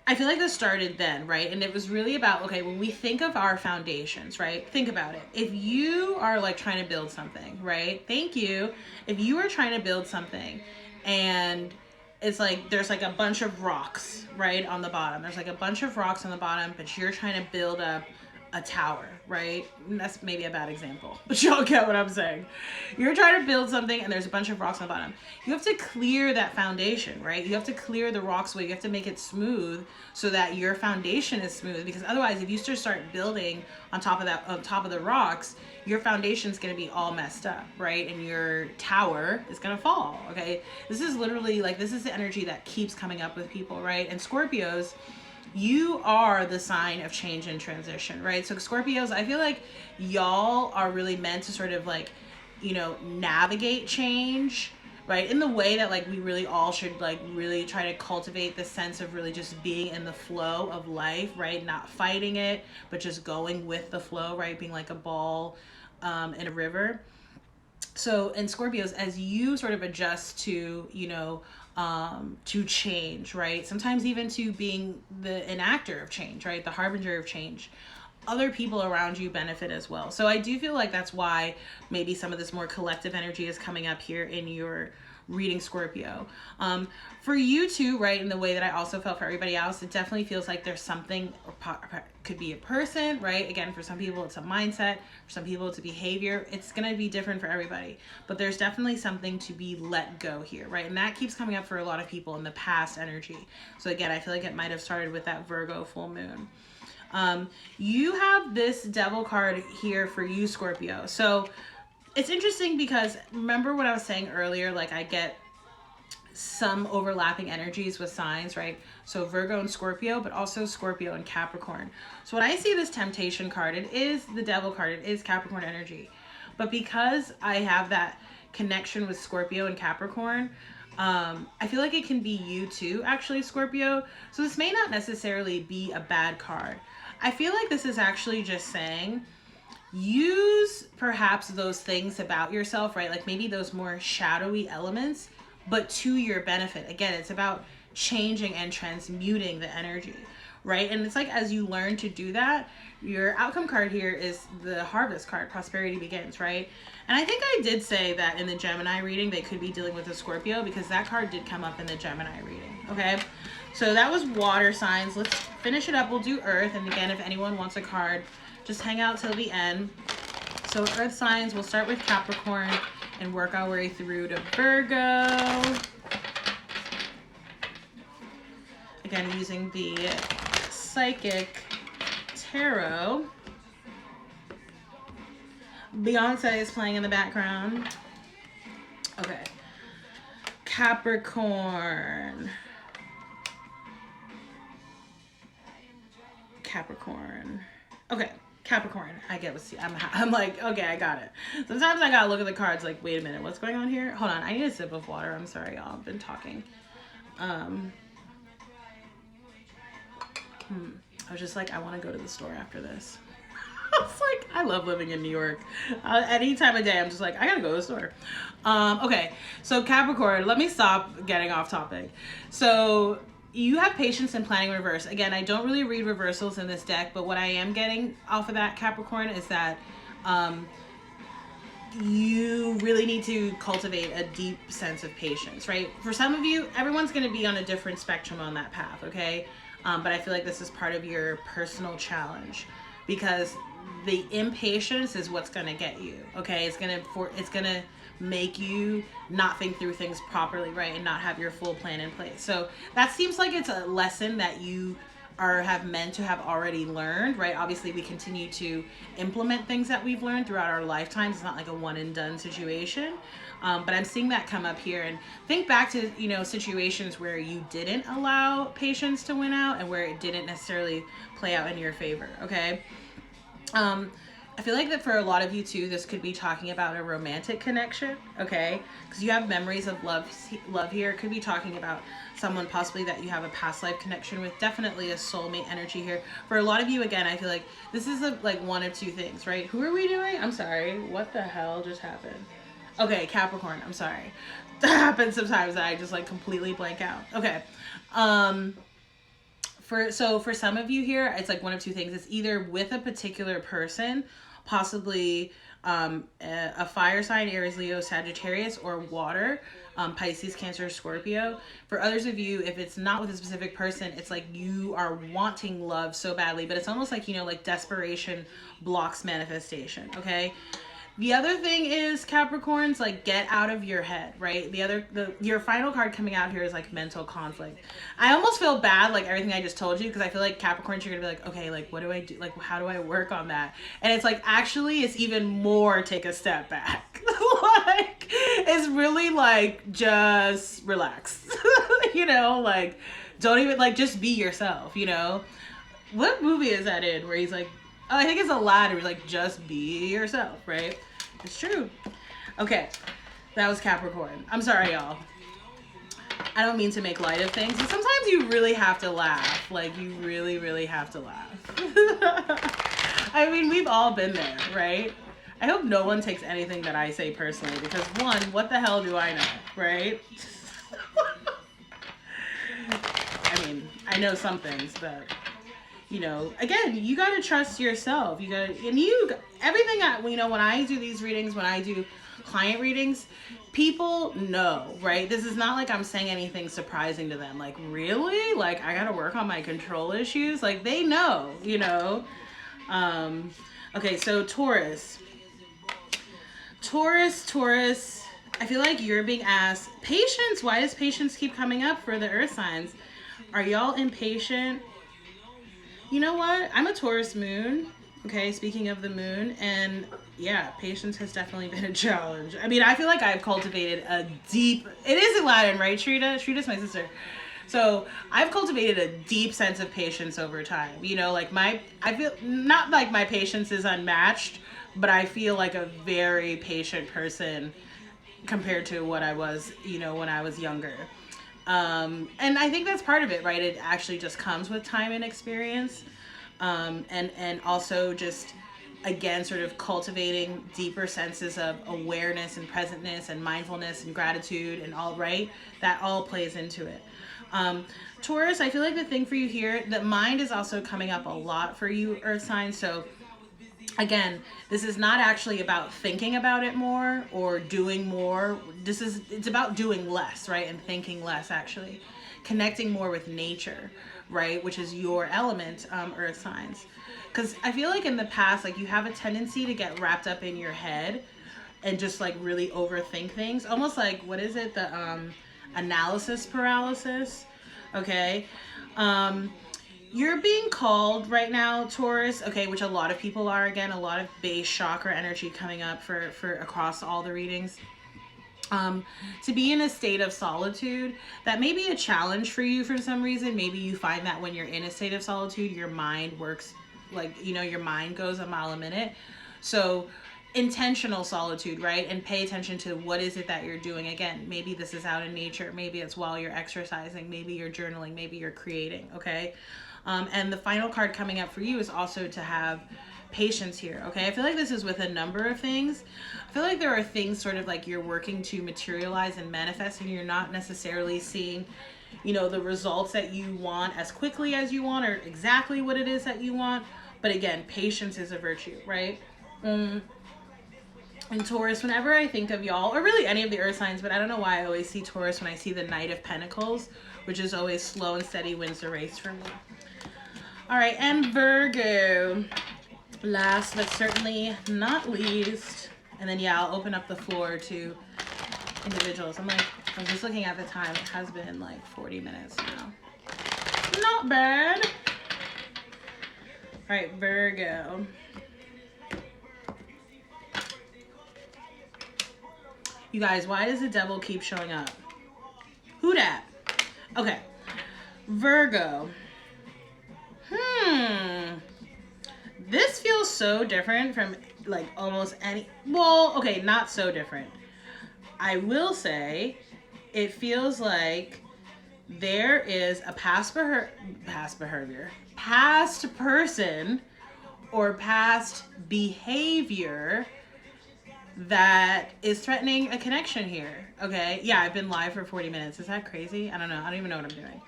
Speaker 1: I feel like this started then, right? And it was really about, okay, when we think of our foundations, right? Think about it. If you are like trying to build something, right? Thank you. If you are trying to build something and it's like, there's like a bunch of rocks, right? On the bottom. There's like a bunch of rocks on the bottom, but you're trying to build up a tower, right? And that's maybe a bad example, but y'all get what I'm saying. You're trying to build something and there's a bunch of rocks on the bottom. You have to clear that foundation, right? You have to clear the rocks away. You have to make it smooth so that your foundation is smooth, because otherwise if you start building on top of that, on top of the rocks, your foundation's going to be all messed up, right? And your tower is going to fall, okay? This is literally like, this is the energy that keeps coming up with people, right? And Scorpios, you are the sign of change and transition, right? So Scorpios, I feel like y'all are really meant to sort of like, navigate change, right? In the way that like we really all should like really try to cultivate the sense of really just being in the flow of life, right? Not fighting it, but just going with the flow, right? Being like a ball in a river. So, and Scorpios, as you sort of adjust to, to change, right? Sometimes even to being the enactor of change, right? The harbinger of change. other people around you benefit as well. So I do feel like that's why maybe some of this more collective energy is coming up here in your reading, Scorpio. For you too, right, in the way that I also felt for everybody else, it definitely feels like there's something, or could be a person, right? Again, for some people it's a mindset, for some people it's a behavior. It's going to be different for everybody, but there's definitely something to be let go here, right? And that keeps coming up for a lot of people in the past energy. So again, I feel like it might have started with that Virgo full moon. You have this Devil card here for you, Scorpio. So it's interesting because remember what I was saying earlier, like I get some overlapping energies with signs, right? So Virgo and Scorpio, but also Scorpio and Capricorn. So when I see this Temptation card, it is the Devil card, it is Capricorn energy. But because I have that connection with Scorpio and Capricorn, I feel like it can be you too, actually, Scorpio. So this may not necessarily be a bad card. I feel like this is actually just saying, use perhaps those things about yourself, right? Like maybe those more shadowy elements, but to your benefit. Again, it's about changing and transmuting the energy, right? And it's like as you learn to do that, your outcome card here is the Harvest card, Prosperity Begins, right? And I think I did say that in the Gemini reading, they could be dealing with a Scorpio because that card did come up in the Gemini reading, okay? So that was water signs. Let's finish it up. We'll do Earth. And again, if anyone wants a card, just hang out till the end. So Earth signs, we'll start with Capricorn and work our way through to Virgo. Again, using the Psychic Tarot. Beyonce is playing in the background. Okay. Capricorn. Okay, Capricorn. I get what's. I'm like, okay, I got it. Sometimes I gotta look at the cards like, wait a minute, what's going on here? Hold on, I need a sip of water. I'm sorry, y'all. I've been talking. I was just like, I want to go to the store after this. It's like, I love living in New York. Any time of day, I'm just like, I gotta go to the store. Okay, so Capricorn, let me stop getting off topic. So you have patience and planning reverse. Again, I don't really read reversals in this deck, but what I am getting off of that, Capricorn, is that you really need to cultivate a deep sense of patience, right? For some of you, everyone's going to be on a different spectrum on that path, okay? But I feel like this is part of your personal challenge because the impatience is what's going to get you, okay? It's going to make you not think through things properly, right? And not have your full plan in place. So that seems like it's a lesson that you have meant to have already learned, right? Obviously we continue to implement things that we've learned throughout our lifetimes. It's not like a one and done situation. But I'm seeing that come up here, and think back to, you know, situations where you didn't allow patience to win out and where it didn't necessarily play out in your favor. Okay. I feel like that for a lot of you too, this could be talking about a romantic connection, okay? Because you have memories of love here. It could be talking about someone possibly that you have a past life connection with. Definitely a soulmate energy here. For a lot of you, again, I feel like this is like one of two things, right? Who are we doing? I'm sorry. What the hell just happened? Okay, Capricorn. I'm sorry. That happens sometimes. I just like completely blank out. Okay. For some of you here, it's like one of two things. It's either with a particular person, possibly a fire sign, Aries, Leo, Sagittarius, or water, Pisces, Cancer, Scorpio. For others of you, if it's not with a specific person, it's like you are wanting love so badly, but it's almost like, you know, like desperation blocks manifestation, okay? The other thing is, Capricorns, like, get out of your head, right? Your final card coming out here is like mental conflict. I almost feel bad, like everything I just told you, because I feel like Capricorns, you're gonna be like, okay, like, what do I do? Like, how do I work on that? And it's like, actually, it's even more take a step back. Like, it's really like, just relax, you know, like, don't even, like, just be yourself, you know? What movie is that in where he's like, oh, I think it's Aladdin, where he's like, just be yourself, right? It's true. Okay, that was Capricorn. I'm sorry, y'all. I don't mean to make light of things, but sometimes you really have to laugh. Like, you really, really have to laugh. I mean, we've all been there, right? I hope no one takes anything that I say personally, because one, what the hell do I know, right? I mean, I know some things, but you know, again, you got to trust yourself. You got to, and you, everything that, you know, when I do these readings, when I do client readings, people know, right? This is not like I'm saying anything surprising to them. Like, really? Like, I got to work on my control issues? Like, they know, you know? Okay, so Taurus. Taurus, I feel like you're being asked, patience. Why does patience keep coming up for the earth signs? Are y'all impatient? You know what? I'm a Taurus moon. Okay, speaking of the moon, and yeah, patience has definitely been a challenge. I mean, I feel like I've cultivated a deep, it is in Latin, right, Shrita? Shrita's my sister. So I've cultivated a deep sense of patience over time. You know, like I feel, not like my patience is unmatched, but I feel like a very patient person compared to what I was, you know, when I was younger. And I think that's part of it, right? It actually just comes with time and experience. And also just, again, sort of cultivating deeper senses of awareness and presentness and mindfulness and gratitude and all, right? That all plays into it. Taurus, I feel like the thing for you here, the mind is also coming up a lot for you, earth signs. So again, this is not actually about thinking about it more or doing more. It's about doing less, right? And thinking less, actually. Connecting more with nature, right? Which is your element, earth signs. Because I feel like in the past, like, you have a tendency to get wrapped up in your head and just like really overthink things. Almost like, what is it? The analysis paralysis. Okay. You're being called right now, Taurus, okay, which a lot of people are. Again, a lot of base chakra energy coming up for across all the readings. To be in a state of solitude. That may be a challenge for you for some reason. Maybe you find that when you're in a state of solitude, your mind works like, you know, your mind goes a mile a minute. So intentional solitude, right? And pay attention to what is it that you're doing. Again, maybe this is out in nature. Maybe it's while you're exercising. Maybe you're journaling. Maybe you're creating, okay? And the final card coming up for you is also to have patience here, okay? I feel like this is with a number of things. I feel like there are things sort of like you're working to materialize and manifest, and you're not necessarily seeing, you know, the results that you want as quickly as you want or exactly what it is that you want. But again, patience is a virtue, right? And Taurus, whenever I think of y'all, or really any of the earth signs, but I don't know why I always see Taurus when I see the Knight of Pentacles, which is always slow and steady wins the race for me. All right, and Virgo, last but certainly not least. And then, yeah, I'll open up the floor to individuals. I'm just looking at the time. It has been like 40 minutes now. Not bad. All right, Virgo. You guys, why does the devil keep showing up? Who dat? Okay, Virgo. This feels so different from like almost any, well, okay, not so different. I will say it feels like there is a past person or past behavior that is threatening a connection here. Okay, yeah, I've been live for 40 minutes. Is that crazy? I don't know. I don't even know what I'm doing.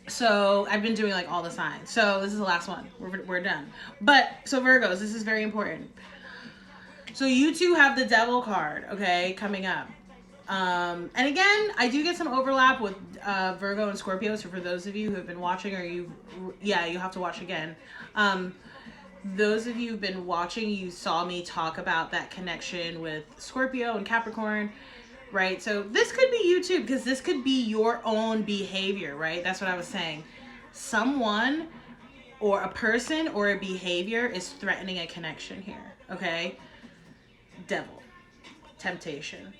Speaker 1: So I've been doing like all the signs. So this is the last one. We're done. But so Virgos, this is very important. So you two have the devil card, okay, coming up. And again, I do get some overlap with Virgo and Scorpio. So for those of you who have been watching, or you have to watch again. Those of you who've been watching, you saw me talk about that connection with Scorpio and Capricorn, right? So this could be you too, because this could be your own behavior, right? That's what I was saying. Someone or a person or a behavior is threatening a connection here, okay? Devil, temptation.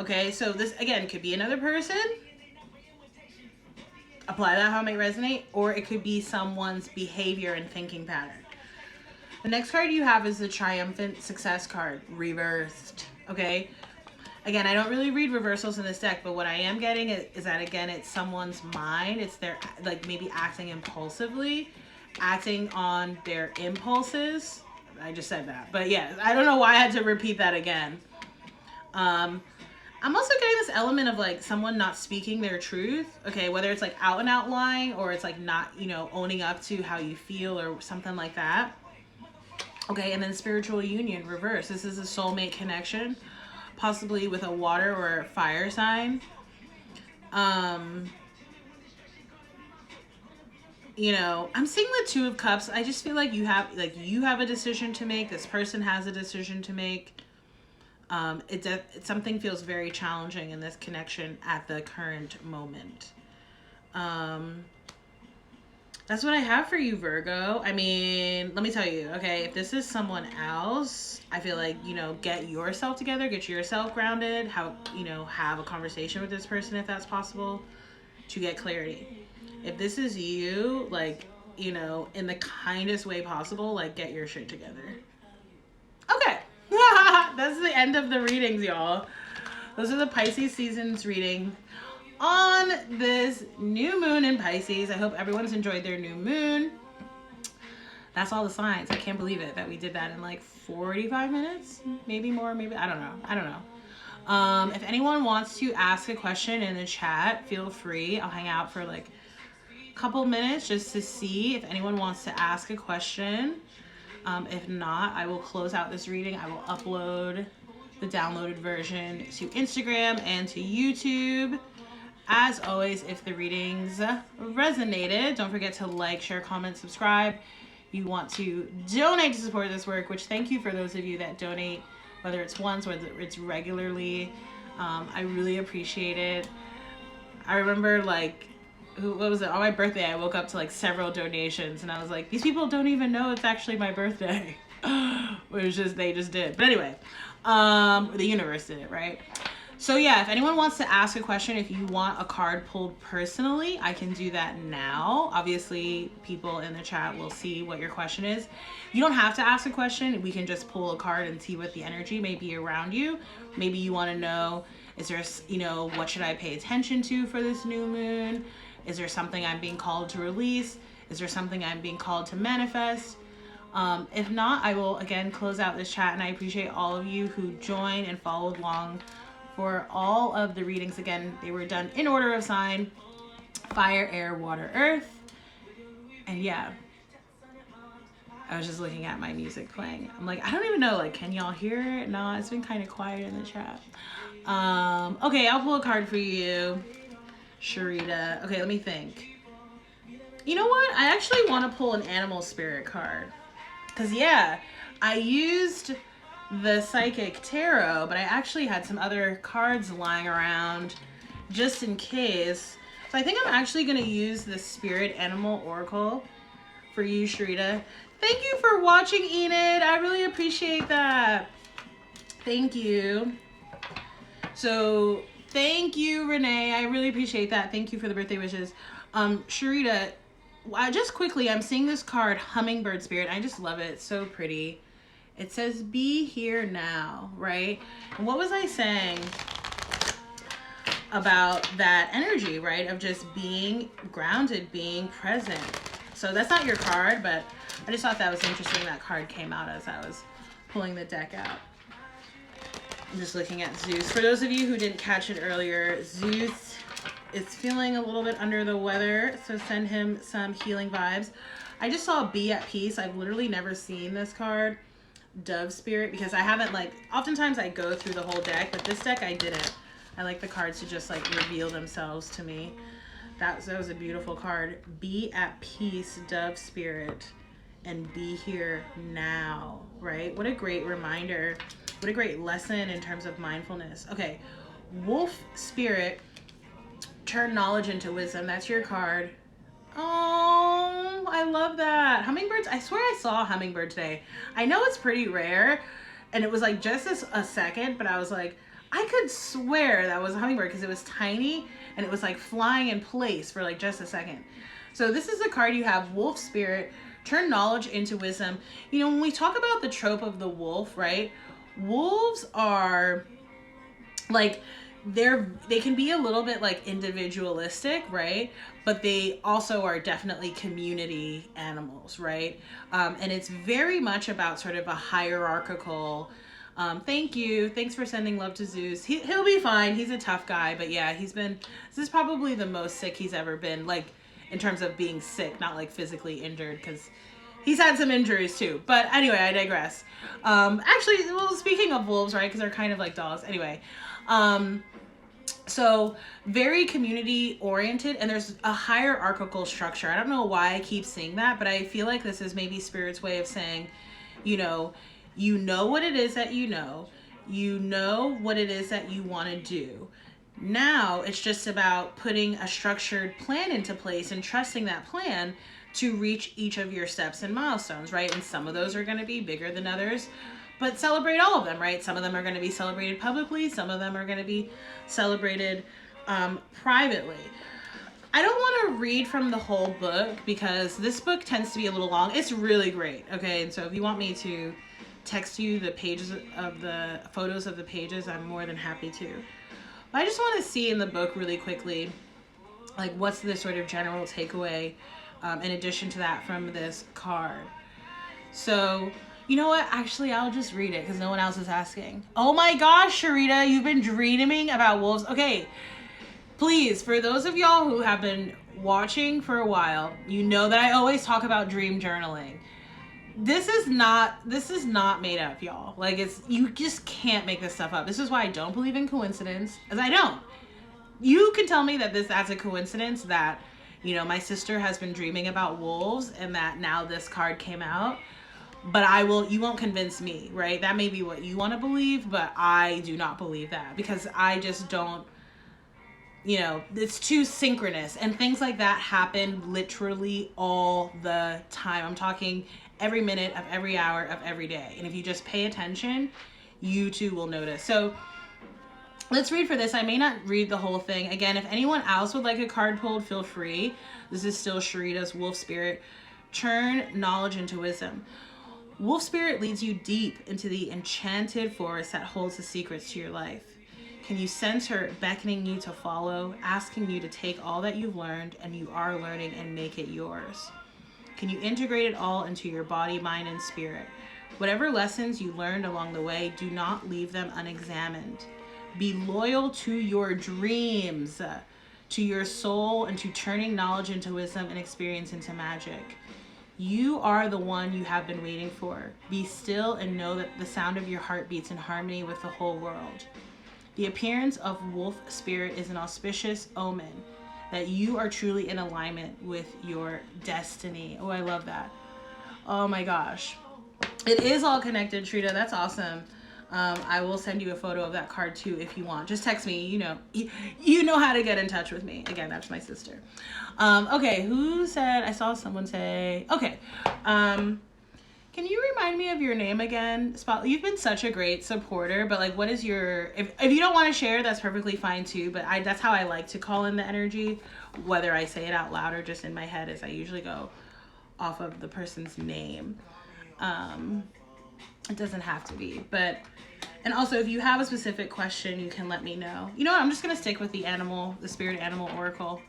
Speaker 1: Okay, so this, again, could be another person. Apply that how it may resonate. Or it could be someone's behavior and thinking pattern. The next card you have is the Triumphant Success card, reversed. Okay? Again, I don't really read reversals in this deck, but what I am getting is that, again, it's someone's mind. It's their, like, maybe acting impulsively, acting on their impulses. I just said that. But yeah, I don't know why I had to repeat that again. I'm also getting this element of like someone not speaking their truth. Okay, whether it's like out and out lying or it's like not, you know, owning up to how you feel or something like that. Okay, and then spiritual union, reverse. This is a soulmate connection, possibly with a water or a fire sign. You know, I'm seeing the Two of Cups. I just feel like you have a decision to make. This person has a decision to make. Something feels very challenging in this connection at the current moment. That's what I have for you, Virgo. I mean, let me tell you, okay, if this is someone else, I feel like, you know, get yourself together, get yourself grounded, you know, have a conversation with this person if that's possible to get clarity. If this is you, like, you know, in the kindest way possible, like, get your shit together. Okay. That's the end of the readings, y'all. Those are the Pisces seasons reading on this new moon in Pisces. I hope everyone's enjoyed their new moon. That's all the signs. I can't believe it that we did that in like 45 minutes, maybe more, maybe, I don't know. If anyone wants to ask a question in the chat, feel free. I'll hang out for like a couple minutes just to see if anyone wants to ask a question. If not, I will close out this reading. I will upload the downloaded version to Instagram and to YouTube. As always, if the readings resonated, don't forget to like, share, comment, subscribe. You want to donate to support this work, which thank you for those of you that donate, whether it's once, whether it's regularly. I really appreciate it. I remember like, what was it? On my birthday, I woke up to like several donations and I was like, these people don't even know it's actually my birthday. It was just, they just did. But anyway, the universe did it, right? So yeah, if anyone wants to ask a question, if you want a card pulled personally, I can do that now. Obviously, people in the chat will see what your question is. You don't have to ask a question. We can just pull a card and see what the energy may be around you. Maybe you want to know, is there, you know, what should I pay attention to for this new moon? Is there something I'm being called to release? Is there something I'm being called to manifest? If not, I will again close out this chat, and I appreciate all of you who joined and followed along for all of the readings. Again, they were done in order of sign: fire, air, water, earth. And yeah, I was just looking at my music playing. I'm like, I don't even know, like, can y'all hear it? No, it's been kind of quiet in the chat. Okay, I'll pull a card for you, Sharita. Okay, let me think. You know what? I actually want to pull an animal spirit card. Because, yeah, I used the Psychic Tarot, but I actually had some other cards lying around just in case. So I think I'm actually going to use the Spirit Animal Oracle for you, Sharita. Thank you for watching, Enid. I really appreciate that. Thank you. So, thank you, Renee. I really appreciate that. Thank you for the birthday wishes. Sharita, just quickly, I'm seeing this card, Hummingbird Spirit. I just love it. It's so pretty. It says, be here now, right? And what was I saying about that energy, right? Of just being grounded, being present. So that's not your card, but I just thought that was interesting. That card came out as I was pulling the deck out. I'm just looking at Zeus. For those of you who didn't catch it earlier, Zeus is feeling a little bit under the weather, so send him some healing vibes. I just saw Be at Peace. I've literally never seen this card, Dove Spirit, because I haven't, like, oftentimes I go through the whole deck, but this deck I didn't. I like the cards to just, like, reveal themselves to me. That was a beautiful card. Be at peace, Dove Spirit, and be here now, right? What a great reminder. What a great lesson in terms of mindfulness. Okay, Wolf Spirit, turn knowledge into wisdom. That's your card. Oh, I love that. Hummingbirds, I swear I saw a hummingbird today. I know it's pretty rare, and it was like just a second, but I was like, I could swear that was a hummingbird because it was tiny, and it was like flying in place for like just a second. So this is the card you have, Wolf Spirit, turn knowledge into wisdom. You know, when we talk about the trope of the wolf, right? Wolves are like, they can be a little bit like individualistic, right? But they also are definitely community animals, right? And it's very much about sort of a hierarchical Thank you. Thanks for sending love to Zeus. He'll be fine. He's a tough guy, but yeah, this is probably the most sick he's ever been, like in terms of being sick, not like physically injured, because he's had some injuries too. But anyway, I digress. Actually, well, speaking of wolves, right, because they're kind of like dogs. Anyway, so very community oriented, and there's a hierarchical structure. I don't know why I keep seeing that, but I feel like this is maybe Spirit's way of saying, you know what it is that you know what it is that you want to do. Now it's just about putting a structured plan into place and trusting that plan to reach each of your steps and milestones, right? And some of those are going to be bigger than others, but celebrate all of them, right? Some of them are going to be celebrated publicly. Some of them are going to be celebrated privately. I don't want to read from the whole book because this book tends to be a little long. It's really great, okay? And so if you want me to text you the pages of the photos of the pages, I'm more than happy to. But I just want to see in the book really quickly, like what's the sort of general takeaway in addition to that from this card. So, you know what? Actually, I'll just read it because no one else is asking. Oh my gosh, Sharita, you've been dreaming about wolves. Okay, please, for those of y'all who have been watching for a while, you know that I always talk about dream journaling. This is not made up, y'all. Like, you just can't make this stuff up. This is why I don't believe in coincidence, as I don't. You can tell me that that's a coincidence that, you know, my sister has been dreaming about wolves and that now this card came out, but you won't convince me, right? That may be what you want to believe, but I do not believe that because I just don't, you know, it's too synchronous, and things like that happen literally all the time. I'm talking every minute of every hour of every day. And if you just pay attention, you too will notice. So let's read for this. I may not read the whole thing. Again, if anyone else would like a card pulled, feel free. This is still Sharita's Wolf Spirit. Turn knowledge into wisdom. Wolf Spirit leads you deep into the enchanted forest that holds the secrets to your life. Can you sense her beckoning you to follow, asking you to take all that you've learned and you are learning and make it yours? Can you integrate it all into your body, mind, and spirit? Whatever lessons you learned along the way, do not leave them unexamined. Be loyal to your dreams, to your soul, and to turning knowledge into wisdom and experience into magic. You are the one you have been waiting for. Be still and know that the sound of your heart beats in harmony with the whole world. The appearance of Wolf Spirit is an auspicious omen that you are truly in alignment with your destiny. Oh, I love that. Oh my gosh. It is all connected, Trita. That's awesome. I will send you a photo of that card too if you want. Just text me. You know how to get in touch with me. Again, that's my sister. Okay, who said? I saw someone say. Okay. Can you remind me of your name again? You've been such a great supporter, but like, what is your? If you don't want to share, that's perfectly fine too. But that's how I like to call in the energy, whether I say it out loud or just in my head. Is I usually go off of the person's name. It doesn't have to be, but. And also, if you have a specific question, you can let me know. You know what? I'm just gonna stick with the spirit animal oracle.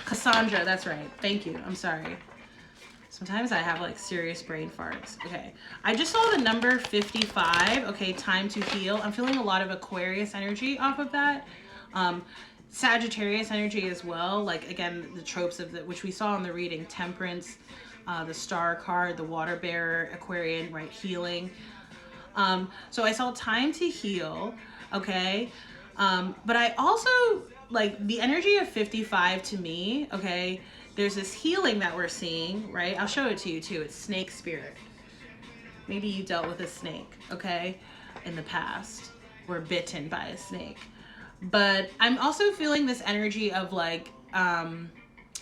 Speaker 1: Cassandra, that's right. Thank you. I'm sorry. Sometimes I have like serious brain farts. Okay. I just saw the number 55. Okay, time to heal. I'm feeling a lot of Aquarius energy off of that. Sagittarius energy as well. Like, again, the tropes of which we saw in the reading. Temperance, the star card, the water bearer, Aquarian, right? Healing. So I saw time to heal. Okay. But I also... like the energy of 55 to me, okay, there's this healing that we're seeing, right? I'll show it to you too. It's snake spirit. Maybe you dealt with a snake, okay, in the past, or bitten by a snake. But I'm also feeling this energy of like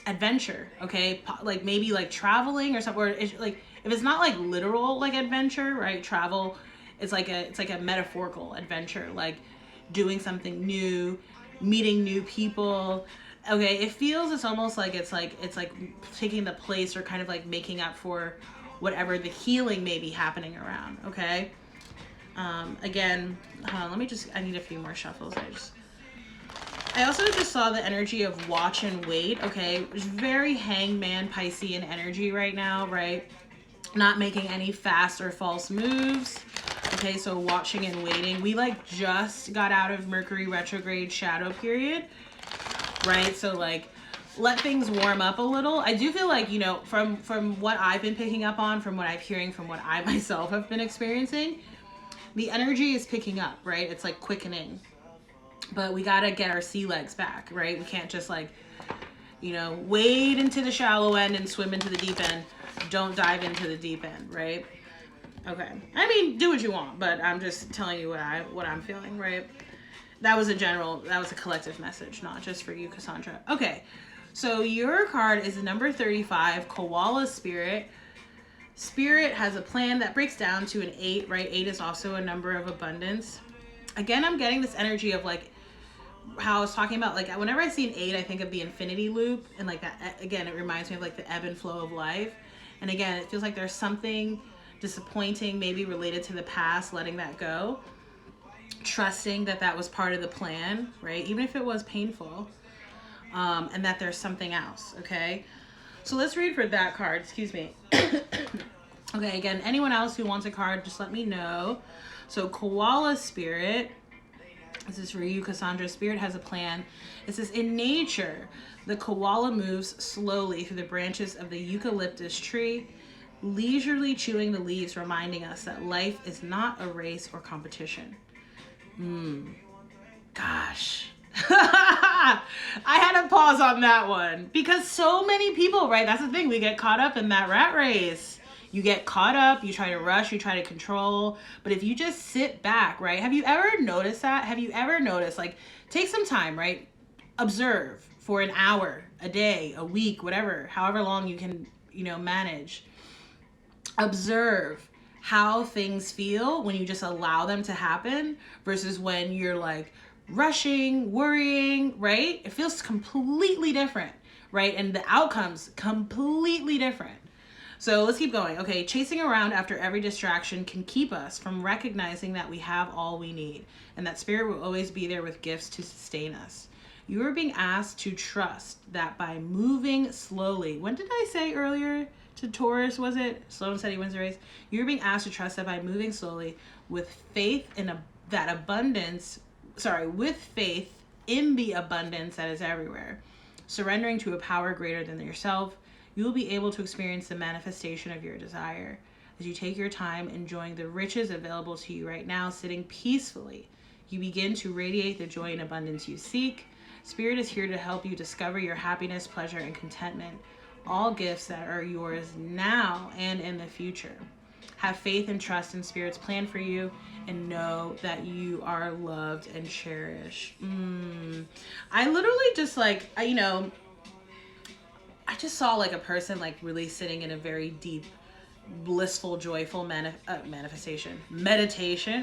Speaker 1: adventure, okay, like maybe like traveling or something. Or it's like, if it's not like literal like adventure, right? Travel, it's like a metaphorical adventure, like doing something new, meeting new people. Okay, it feels, it's almost like it's like taking the place or kind of like making up for whatever the healing may be happening around. Okay. Again, let me just, I need a few more shuffles. I also just saw the energy of watch and wait. Okay, it's very hangman Piscean energy right now, right? not making any fast or false moves. Okay, so watching and waiting. We like just got out of Mercury retrograde shadow period, right? So like let things warm up a little. I do feel like, you know, from what I've been picking up on, from what I'm hearing, from what I myself have been experiencing, the energy is picking up, right? It's like quickening. But we got to get our sea legs back, right? We can't just like, you know, wade into the shallow end and swim into the deep end. Don't dive into the deep end, right? Okay. I mean, do what you want, but I'm just telling you what I'm feeling, right? That was a collective message, not just for you, Cassandra. Okay. So your card is the number 35, Koala Spirit. Spirit has a plan that breaks down to an 8, right? 8 is also a number of abundance. Again, I'm getting this energy of like how I was talking about, like whenever I see an 8, I think of the infinity loop, and like that, again, it reminds me of like the ebb and flow of life. And again, it feels like there's something disappointing, maybe related to the past, letting that go, trusting that that was part of the plan, right? Even if it was painful, and that there's something else. Okay, so let's read for that card. Excuse me. Okay, again, anyone else who wants a card, just let me know. So Koala Spirit, this is for you, Cassandra. Spirit has a plan. It says, in nature, the koala moves slowly through the branches of the eucalyptus tree, leisurely chewing the leaves, reminding us that life is not a race or competition. Gosh. I had to pause on that one because so many people, right? That's the thing. We get caught up in that rat race. You get caught up, you try to rush, you try to control. But if you just sit back, right? Have you ever noticed that? Have you ever noticed, like, take some time, right? Observe for an hour, a day, a week, whatever, however long you can, you know, manage. Observe how things feel when you just allow them to happen versus when you're like rushing, worrying, right? It feels completely different, right? And the outcomes completely different. So let's keep going. Okay, chasing around after every distraction can keep us from recognizing that we have all we need and that spirit will always be there with gifts to sustain us. You are being asked to trust that by moving slowly. When did I say earlier to Taurus, was it? Slow and steady wins the race. You're being asked to trust that by moving slowly with faith in with faith in the abundance that is everywhere. Surrendering to a power greater than yourself, you will be able to experience the manifestation of your desire. As you take your time enjoying the riches available to you right now, sitting peacefully, you begin to radiate the joy and abundance you seek. Spirit is here to help you discover your happiness, pleasure, and contentment, all gifts that are yours now and in the future. Have faith and trust in Spirit's plan for you and know that you are loved and cherished. I literally just like, I just saw like a person like really sitting in a very deep, blissful, joyful meditation,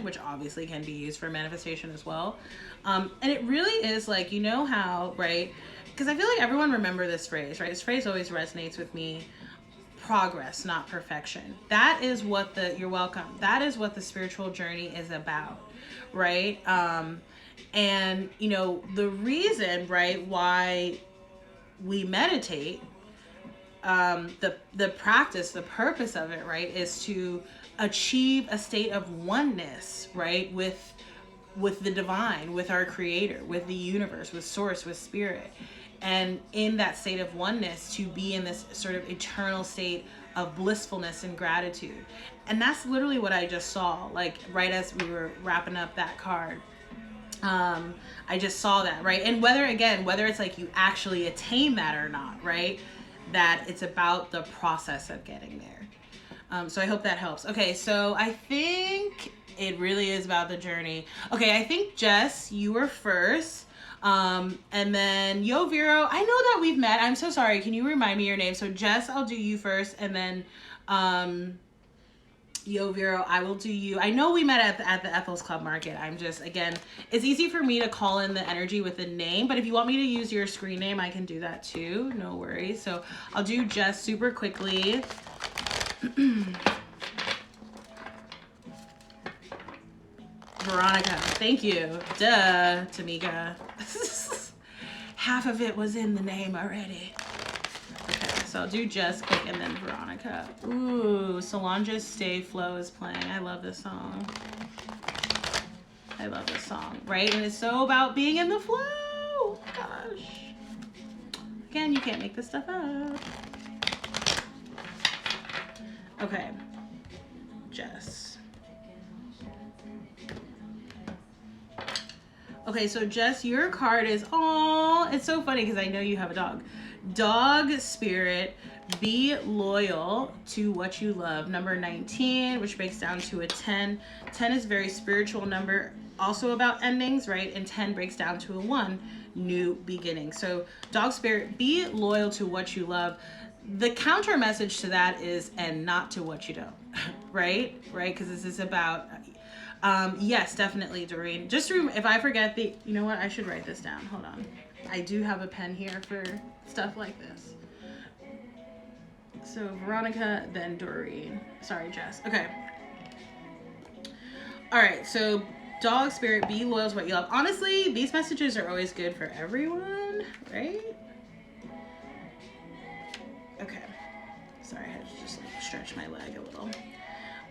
Speaker 1: which obviously can be used for manifestation as well. And it really is like, you know how, right? Because I feel like everyone remember this phrase, right? This phrase always resonates with me. Progress, not perfection. That is what you're welcome. That is what the spiritual journey is about, right? And you know, the reason, right, why we meditate, the practice, the purpose of it, right, is to achieve a state of oneness, right, with the divine, with our creator, with the universe, with source, with spirit. And in that state of oneness, to be in this sort of eternal state of blissfulness and gratitude. And that's literally what I just saw, like right as we were wrapping up that card. I just saw that, right? And whether it's like you actually attain that or not, right? That it's about the process of getting there. So I hope that helps. Okay, so I think it really is about the journey. Okay, I think Jess, you were first. And then Yo Vero, I know that we've met. I'm so sorry. Can you remind me your name? So Jess, I'll do you first, and then Yo Vero, I will do you. I know we met at the Ethel's Club Market. I'm just, again, it's easy for me to call in the energy with the name, but if you want me to use your screen name, I can do that too. No worries. So I'll do Jess super quickly. Veronica, thank you. Duh, Tamika. Half of it was in the name already. Okay, so so I'll do Jess quick and then Veronica. Ooh, Solange's Stay Flow is playing. I love this song. I love this song, right? And it's so about being in the flow. Oh, gosh. Again, you can't make this stuff up. Okay. Jess. Okay, so Jess, your card is, oh, it's so funny because I know you have a dog. Dog spirit, be loyal to what you love. Number 19, which breaks down to a 10. 10 is a very spiritual number, also about endings, right? And 10 breaks down to a 1, new beginning. So dog spirit, be loyal to what you love. The counter message to that is, and not to what you don't, right? Right? Because this is about, yes, definitely, Doreen. Just if I forget you know what? I should write this down. Hold on. I do have a pen here for stuff like this. So Veronica, then Doreen. Sorry, Jess. Okay. All right. So dog spirit, be loyal to what you love. Honestly, these messages are always good for everyone, right? Okay. Sorry, I had to just stretch my leg a little.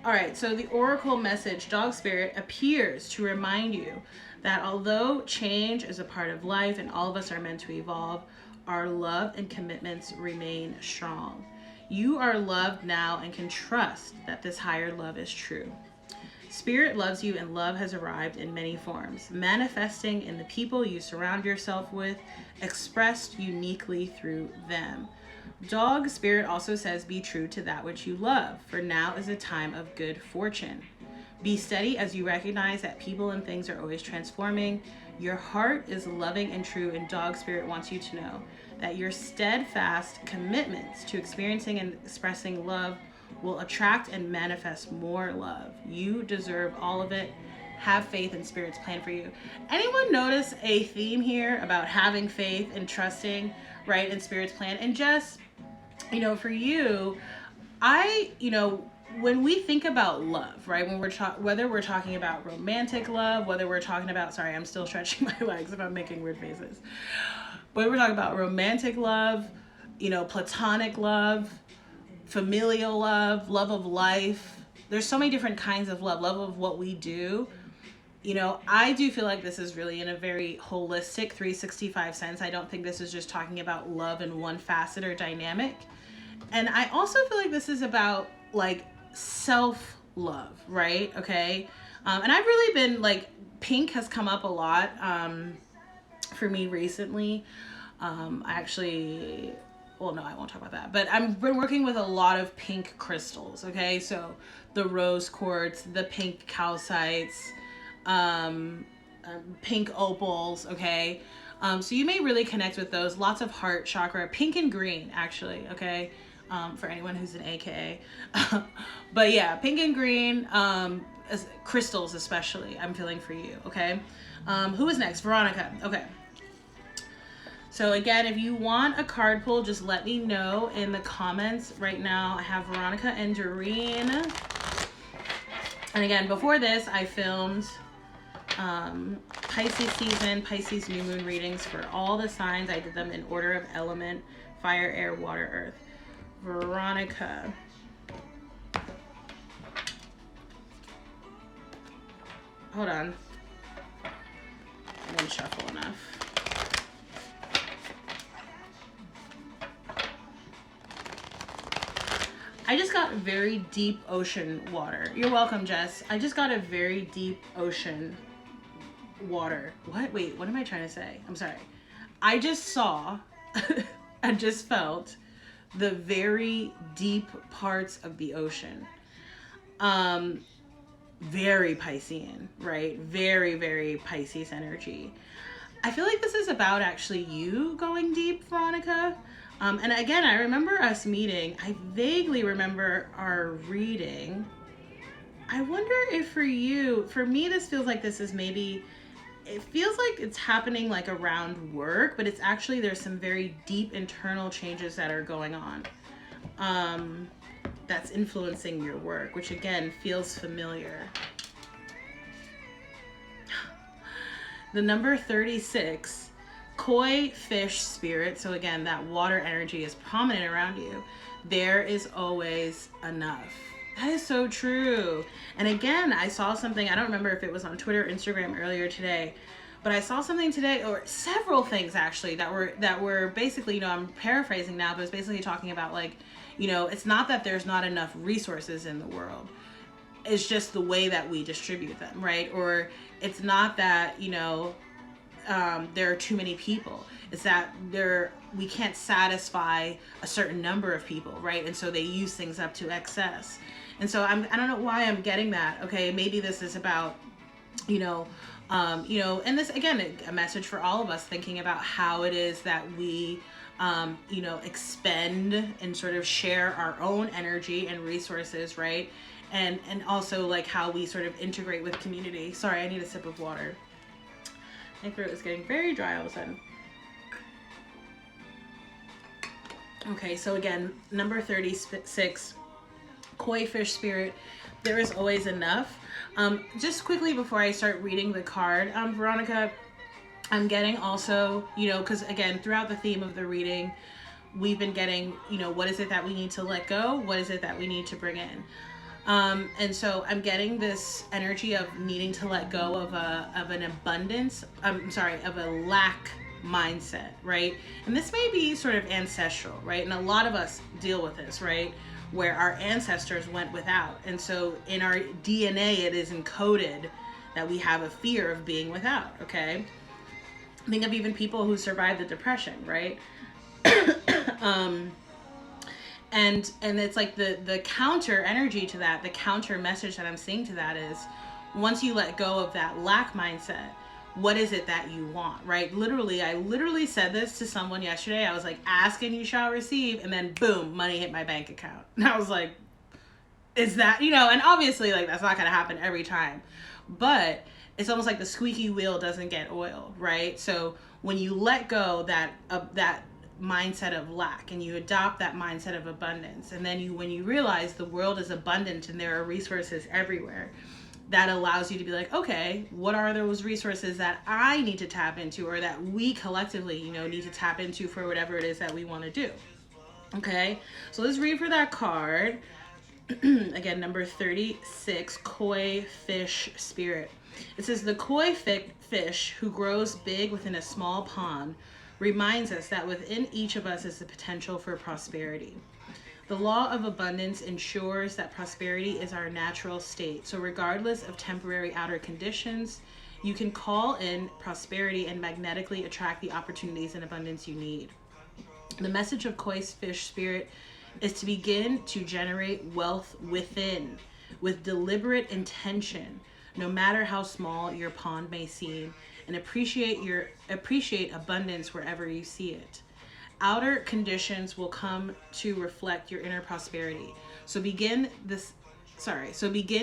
Speaker 1: All right, so the oracle message, dog spirit, appears to remind you that although change is a part of life and all of us are meant to evolve, our love and commitments remain strong. You are loved now and can trust that this higher love is true. Spirit loves you and love has arrived in many forms, manifesting in the people you surround yourself with, expressed uniquely through them. Dog spirit also says, be true to that which you love, for now is a time of good fortune. Be steady as you recognize that people and things are always transforming. Your heart is loving and true, and dog spirit wants you to know that your steadfast commitments to experiencing and expressing love will attract and manifest more love. You deserve all of it. Have faith in Spirit's plan for you. Anyone notice a theme here about having faith and trusting, right, in Spirit's plan? And Jess, you know, for you, when we think about love, right, when whether we're talking about romantic love, whether we're talking about, sorry, I'm still stretching my legs if I'm making weird faces. Whether we're talking about romantic love, platonic love, familial love, love of life, there's so many different kinds of love of what we do. I do feel like this is really in a very holistic 365 sense. I don't think this is just talking about love in one facet or dynamic. And I also feel like this is about like self-love, right? Okay. And I've really been pink has come up a lot for me recently. No, I won't talk about that, but I've been working with a lot of pink crystals. Okay. So the rose quartz, the pink calcites, pink opals. Okay. So you may really connect with those. Lots of heart chakra, pink and green, actually. Okay. For anyone who's an AKA. But yeah, pink and green, crystals especially, I'm feeling for you. Okay. Who is next? Veronica. Okay. So again, if you want a card pull, just let me know in the comments. Right now I have Veronica and Doreen. And again, before this, I filmed Pisces season, Pisces new moon readings for all the signs. I did them in order of element: fire, air, water, earth. Veronica. Hold on. I didn't shuffle enough. I just got very deep ocean water. You're welcome, Jess. I just got a very deep ocean water. What? Wait, what am I trying to say? I'm sorry. I just saw, I just felt the very deep parts of the ocean. Very Piscean, right? Very, very Pisces energy. I feel like this is about actually you going deep, Veronica. And again, I remember us meeting. I vaguely remember our reading. I wonder if for me, this feels like this is maybe, it feels like it's happening like around work, but it's actually, there's some very deep internal changes that are going on. That's influencing your work, which again, feels familiar. The number 36, koi fish spirit, so again, that water energy is prominent around you, there is always enough. That is so true. And again, I saw something, I don't remember if it was on Twitter or Instagram earlier today, but I saw something today, or several things actually, that were basically, you know, I'm paraphrasing now, but it's basically talking about like, you know, it's not that there's not enough resources in the world. It's just the way that we distribute them, right? Or it's not that, you know, there are too many people. It's that we can't satisfy a certain number of people, right? And so they use things up to excess. And so I don't know why I'm getting that. Okay, maybe this is about, you know, and this again, a message for all of us, thinking about how it is that we, you know, expend and sort of share our own energy and resources, right? And also like how we sort of integrate with community. Sorry, I need a sip of water. My throat is getting very dry all of a sudden. Okay, so again, number 36, koi fish spirit, there is always enough. Just quickly before I start reading the card, Veronica, I'm getting also, you know, because again, throughout the theme of the reading, we've been getting, you know, what is it that we need to let go? What is it that we need to bring in? And so I'm getting this energy of needing to let go of an abundance, of a lack mindset, right? And this may be sort of ancestral, right? And a lot of us deal with this, right? Where our ancestors went without. And so in our DNA, it is encoded that we have a fear of being without, okay? Think of even people who survived the Depression, right? And it's like the counter energy to that, the counter message that I'm seeing to that is, once you let go of that lack mindset, what is it that you want, right? I literally said this to someone yesterday. I was like, ask and you shall receive. And then boom, money hit my bank account. And I was like, is that, you know, and obviously like that's not going to happen every time, but it's almost like the squeaky wheel doesn't get oiled, right? So when you let go that mindset of lack and you adopt that mindset of abundance, and then when you realize the world is abundant and there are resources everywhere, that allows you to be like, okay, what are those resources that I need to tap into, or that we collectively, you know, need to tap into for whatever it is that we want to do. Okay, so let's read for that card. Again, number 36, koi fish spirit. It says, the koi fish who grows big within a small pond reminds us that within each of us is the potential for prosperity. The law of abundance ensures that prosperity is our natural state. So regardless of temporary outer conditions, you can call in prosperity and magnetically attract the opportunities and abundance you need. The message of koi fish spirit is to begin to generate wealth within with deliberate intention, no matter how small your pond may seem, and appreciate abundance wherever you see it. Outer conditions will come to reflect your inner prosperity. So begin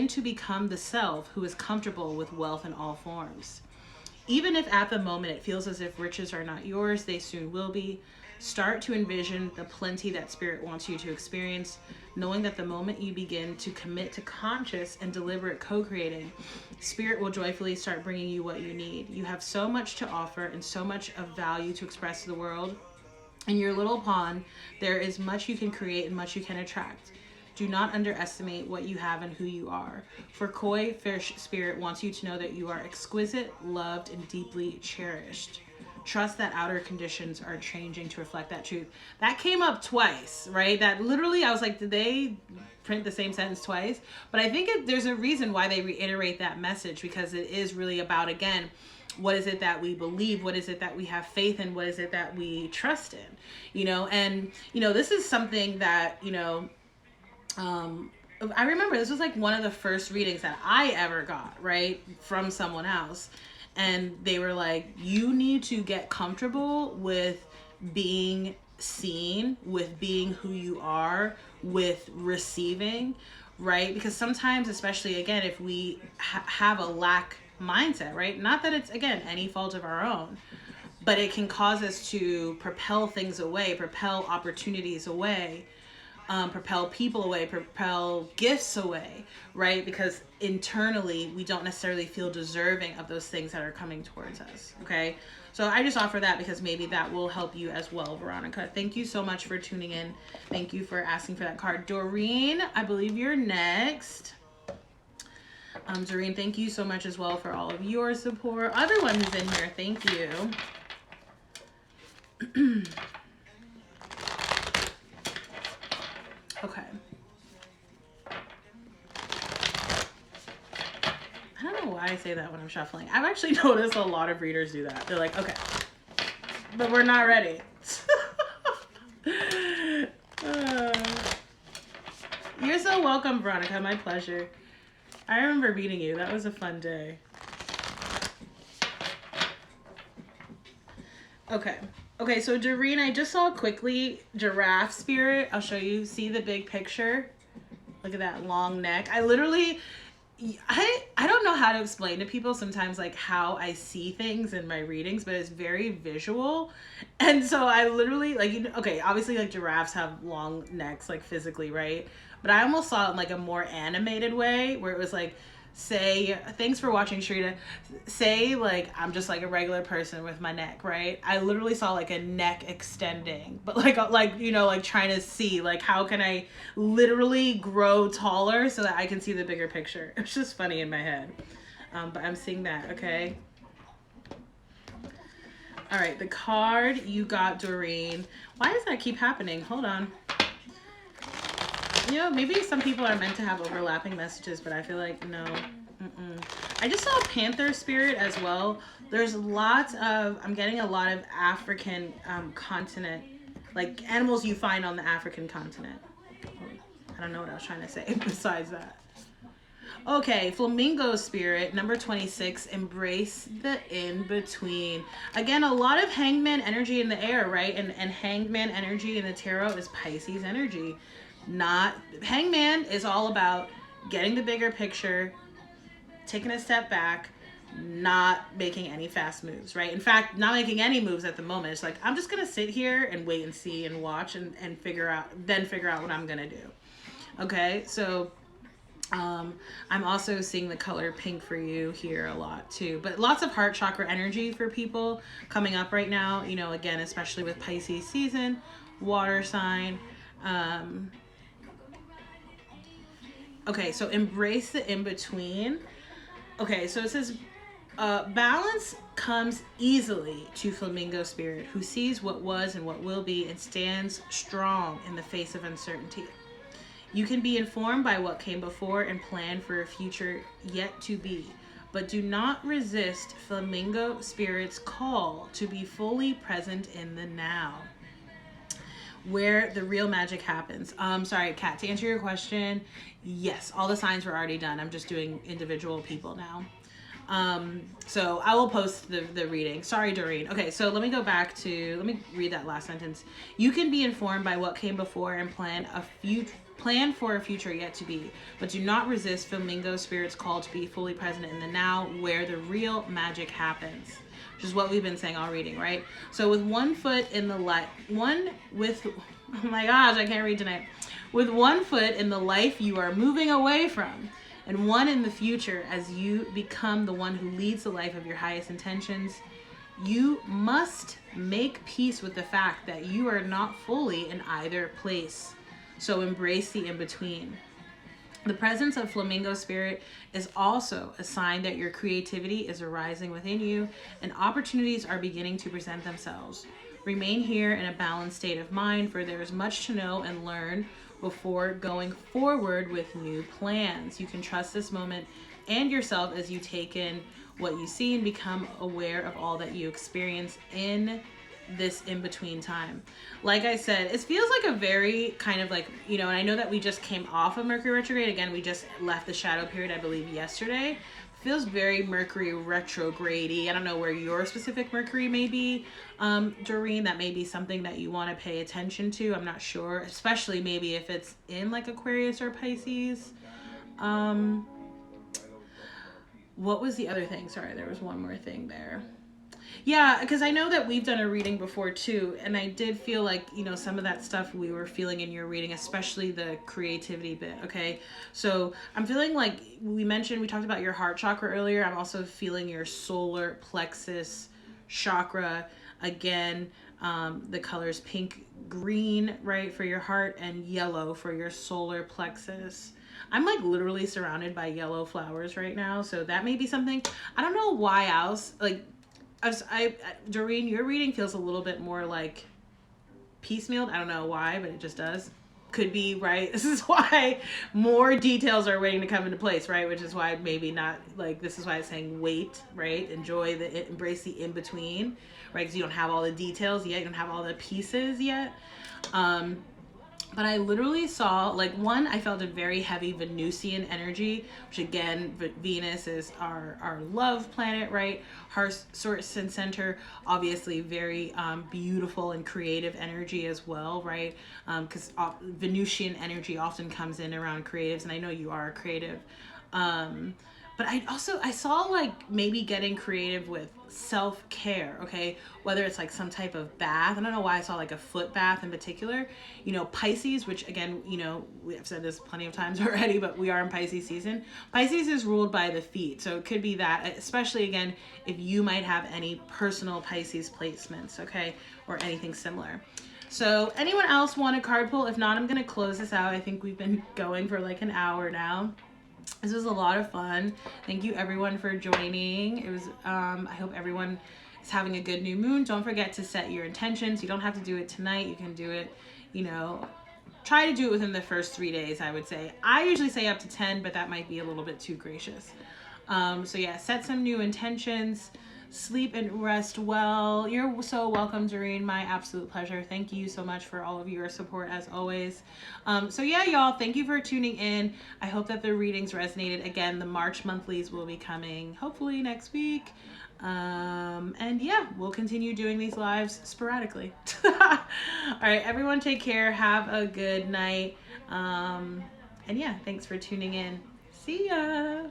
Speaker 1: to become the self who is comfortable with wealth in all forms. Even if at the moment it feels as if riches are not yours, they soon will be. Start to envision the plenty that Spirit wants you to experience, knowing that the moment you begin to commit to conscious and deliberate co-creating, Spirit will joyfully start bringing you what you need. You have so much to offer and so much of value to express to the world. In your little pond, there is much you can create and much you can attract. Do not underestimate what you have and who you are. For koi fish spirit wants you to know that you are exquisite, loved, and deeply cherished. Trust that outer conditions are changing to reflect that truth. That came up twice, right? That literally, I was like, did they print the same sentence twice? But I think there's a reason why they reiterate that message, because it is really about, again, what is it that we believe? What is it that we have faith in? What is it that we trust in? You know, and, you know, this is something that, you know, I remember this was like one of the first readings that I ever got, right, from someone else. And they were like, you need to get comfortable with being seen, with being who you are, with receiving, right? Because sometimes, especially, again, if we have a lack mindset, right? Not that it's, again, any fault of our own, but it can cause us to propel things away, propel opportunities away, propel people away, propel gifts away, right? Because internally we don't necessarily feel deserving of those things that are coming towards us. Okay, so I just offer that because maybe that will help you as well, Veronica. Thank you so much for tuning in. Thank you for asking for that card. Doreen, I believe you're next. Doreen, thank you so much as well for all of your support. Everyone who's in here, thank you. Okay. I don't know why I say that when I'm shuffling. I've actually noticed a lot of readers do that. They're like, okay, but we're not ready. You're so welcome, Veronica. My pleasure. I remember meeting you. That was a fun day. Okay. Okay, so Doreen, I just saw quickly giraffe spirit. I'll show you. See the big picture? Look at that long neck. I literally, I don't know how to explain to people sometimes like how I see things in my readings, but it's very visual. And so I literally like, you know, okay, obviously like giraffes have long necks like physically, right? But I almost saw it in like a more animated way where it was like, say, thanks for watching, Shrita. Say like I'm just like a regular person with my neck, right? I literally saw like a neck extending, but like you know, like trying to see like how can I literally grow taller so that I can see the bigger picture. It's just funny in my head. But I'm seeing that, okay? All right, the card you got, Doreen. Why does that keep happening? Hold on. You know, maybe some people are meant to have overlapping messages, but I feel like no. I just saw Panther spirit as well. There's lots of, I'm getting a lot of African continent, like animals you find on the African continent. I don't know what I was trying to say besides that. Okay, flamingo spirit, number 26, embrace the in-between. Again, a lot of hangman energy in the air, right? And hangman energy in the tarot is Pisces energy. Not hangman is all about getting the bigger picture, taking a step back, not making any fast moves, right? In fact, not making any moves at the moment. It's like I'm just gonna sit here and wait and see and watch and figure out what I'm gonna do. Okay, so I'm also seeing the color pink for you here a lot too, but lots of heart chakra energy for people coming up right now, you know, again, especially with Pisces season, water sign. Okay, so embrace the in-between. Okay, so it says, balance comes easily to flamingo spirit, who sees what was and what will be and stands strong in the face of uncertainty. You can be informed by what came before and plan for a future yet to be, but do not resist flamingo spirit's call to be fully present in the now, where the real magic happens. Sorry, Kat, to answer your question, yes, all the signs were already done. I'm just doing individual people now. So I will post the reading. Sorry, Doreen. Okay, so let me read that last sentence. You can be informed by what came before and plan for a future yet to be, but do not resist flamingo spirit's call to be fully present in the now, where the real magic happens. Which is what we've been saying all reading, right? So with one foot in the oh my gosh, I can't read tonight. With one foot in the life you are moving away from, and one in the future as you become the one who leads the life of your highest intentions, you must make peace with the fact that you are not fully in either place. So embrace the in-between. The presence of flamingo spirit is also a sign that your creativity is arising within you and opportunities are beginning to present themselves. Remain here in a balanced state of mind, for there is much to know and learn before going forward with new plans. You can trust this moment and yourself as you take in what you see and become aware of all that you experience in this in-between time. Like I said, it feels like a very kind of like, you know, and I know that we just came off of Mercury retrograde. Again, we just left the shadow period, I believe, yesterday. Feels very Mercury retrograde-y. I don't know where your specific Mercury may be, Doreen. That may be something that you want to pay attention to. I'm not sure, especially maybe if it's in like Aquarius or Pisces. What was the other thing? Sorry, there was one more thing there. Yeah, because I know that we've done a reading before too, and I did feel like, you know, some of that stuff we were feeling in your reading, especially the creativity bit, okay? So I'm feeling like we talked about your heart chakra earlier. I'm also feeling your solar plexus chakra again. The colors pink, green, right, for your heart, and yellow for your solar plexus. I'm like literally surrounded by yellow flowers right now, so that may be something. I don't know why else. Like, Doreen, your reading feels a little bit more like piecemealed. I don't know why, but it just does. Could be, right? This is why more details are waiting to come into place, right? Which is why maybe not, like, this is why it's saying wait, right? Embrace the in between, right? Because you don't have all the details yet, you don't have all the pieces yet. But I literally saw, like, one, I felt a very heavy Venusian energy, which again, Venus is our love planet, right? Heart source and center, obviously very beautiful and creative energy as well, right? Because Venusian energy often comes in around creatives, and I know you are a creative. But I saw like maybe getting creative with self-care, okay? Whether it's like some type of bath. I don't know why I saw like a foot bath in particular. You know, Pisces, which again, you know, we have said this plenty of times already, but we are in Pisces season. Pisces is ruled by the feet. So it could be that, especially again, if you might have any personal Pisces placements, okay? Or anything similar. So anyone else want a card pull? If not, I'm going to close this out. I think we've been going for like an hour now. This was a lot of fun. Thank you everyone for joining. It was, I hope everyone is having a good new moon. Don't forget to set your intentions. You don't have to do it tonight. You can do it, you know, try to do it within the first 3 days, I would say. I usually say up to 10, but that might be a little bit too gracious. So yeah, set some new intentions. Sleep and rest well. You're so welcome, Doreen. My absolute pleasure. Thank you so much for all of your support as always. So yeah, y'all, thank you for tuning in. I hope that the readings resonated. Again, the March monthlies will be coming hopefully next week. And yeah, we'll continue doing these lives sporadically. All right, everyone take care. Have a good night. And yeah, thanks for tuning in. See ya.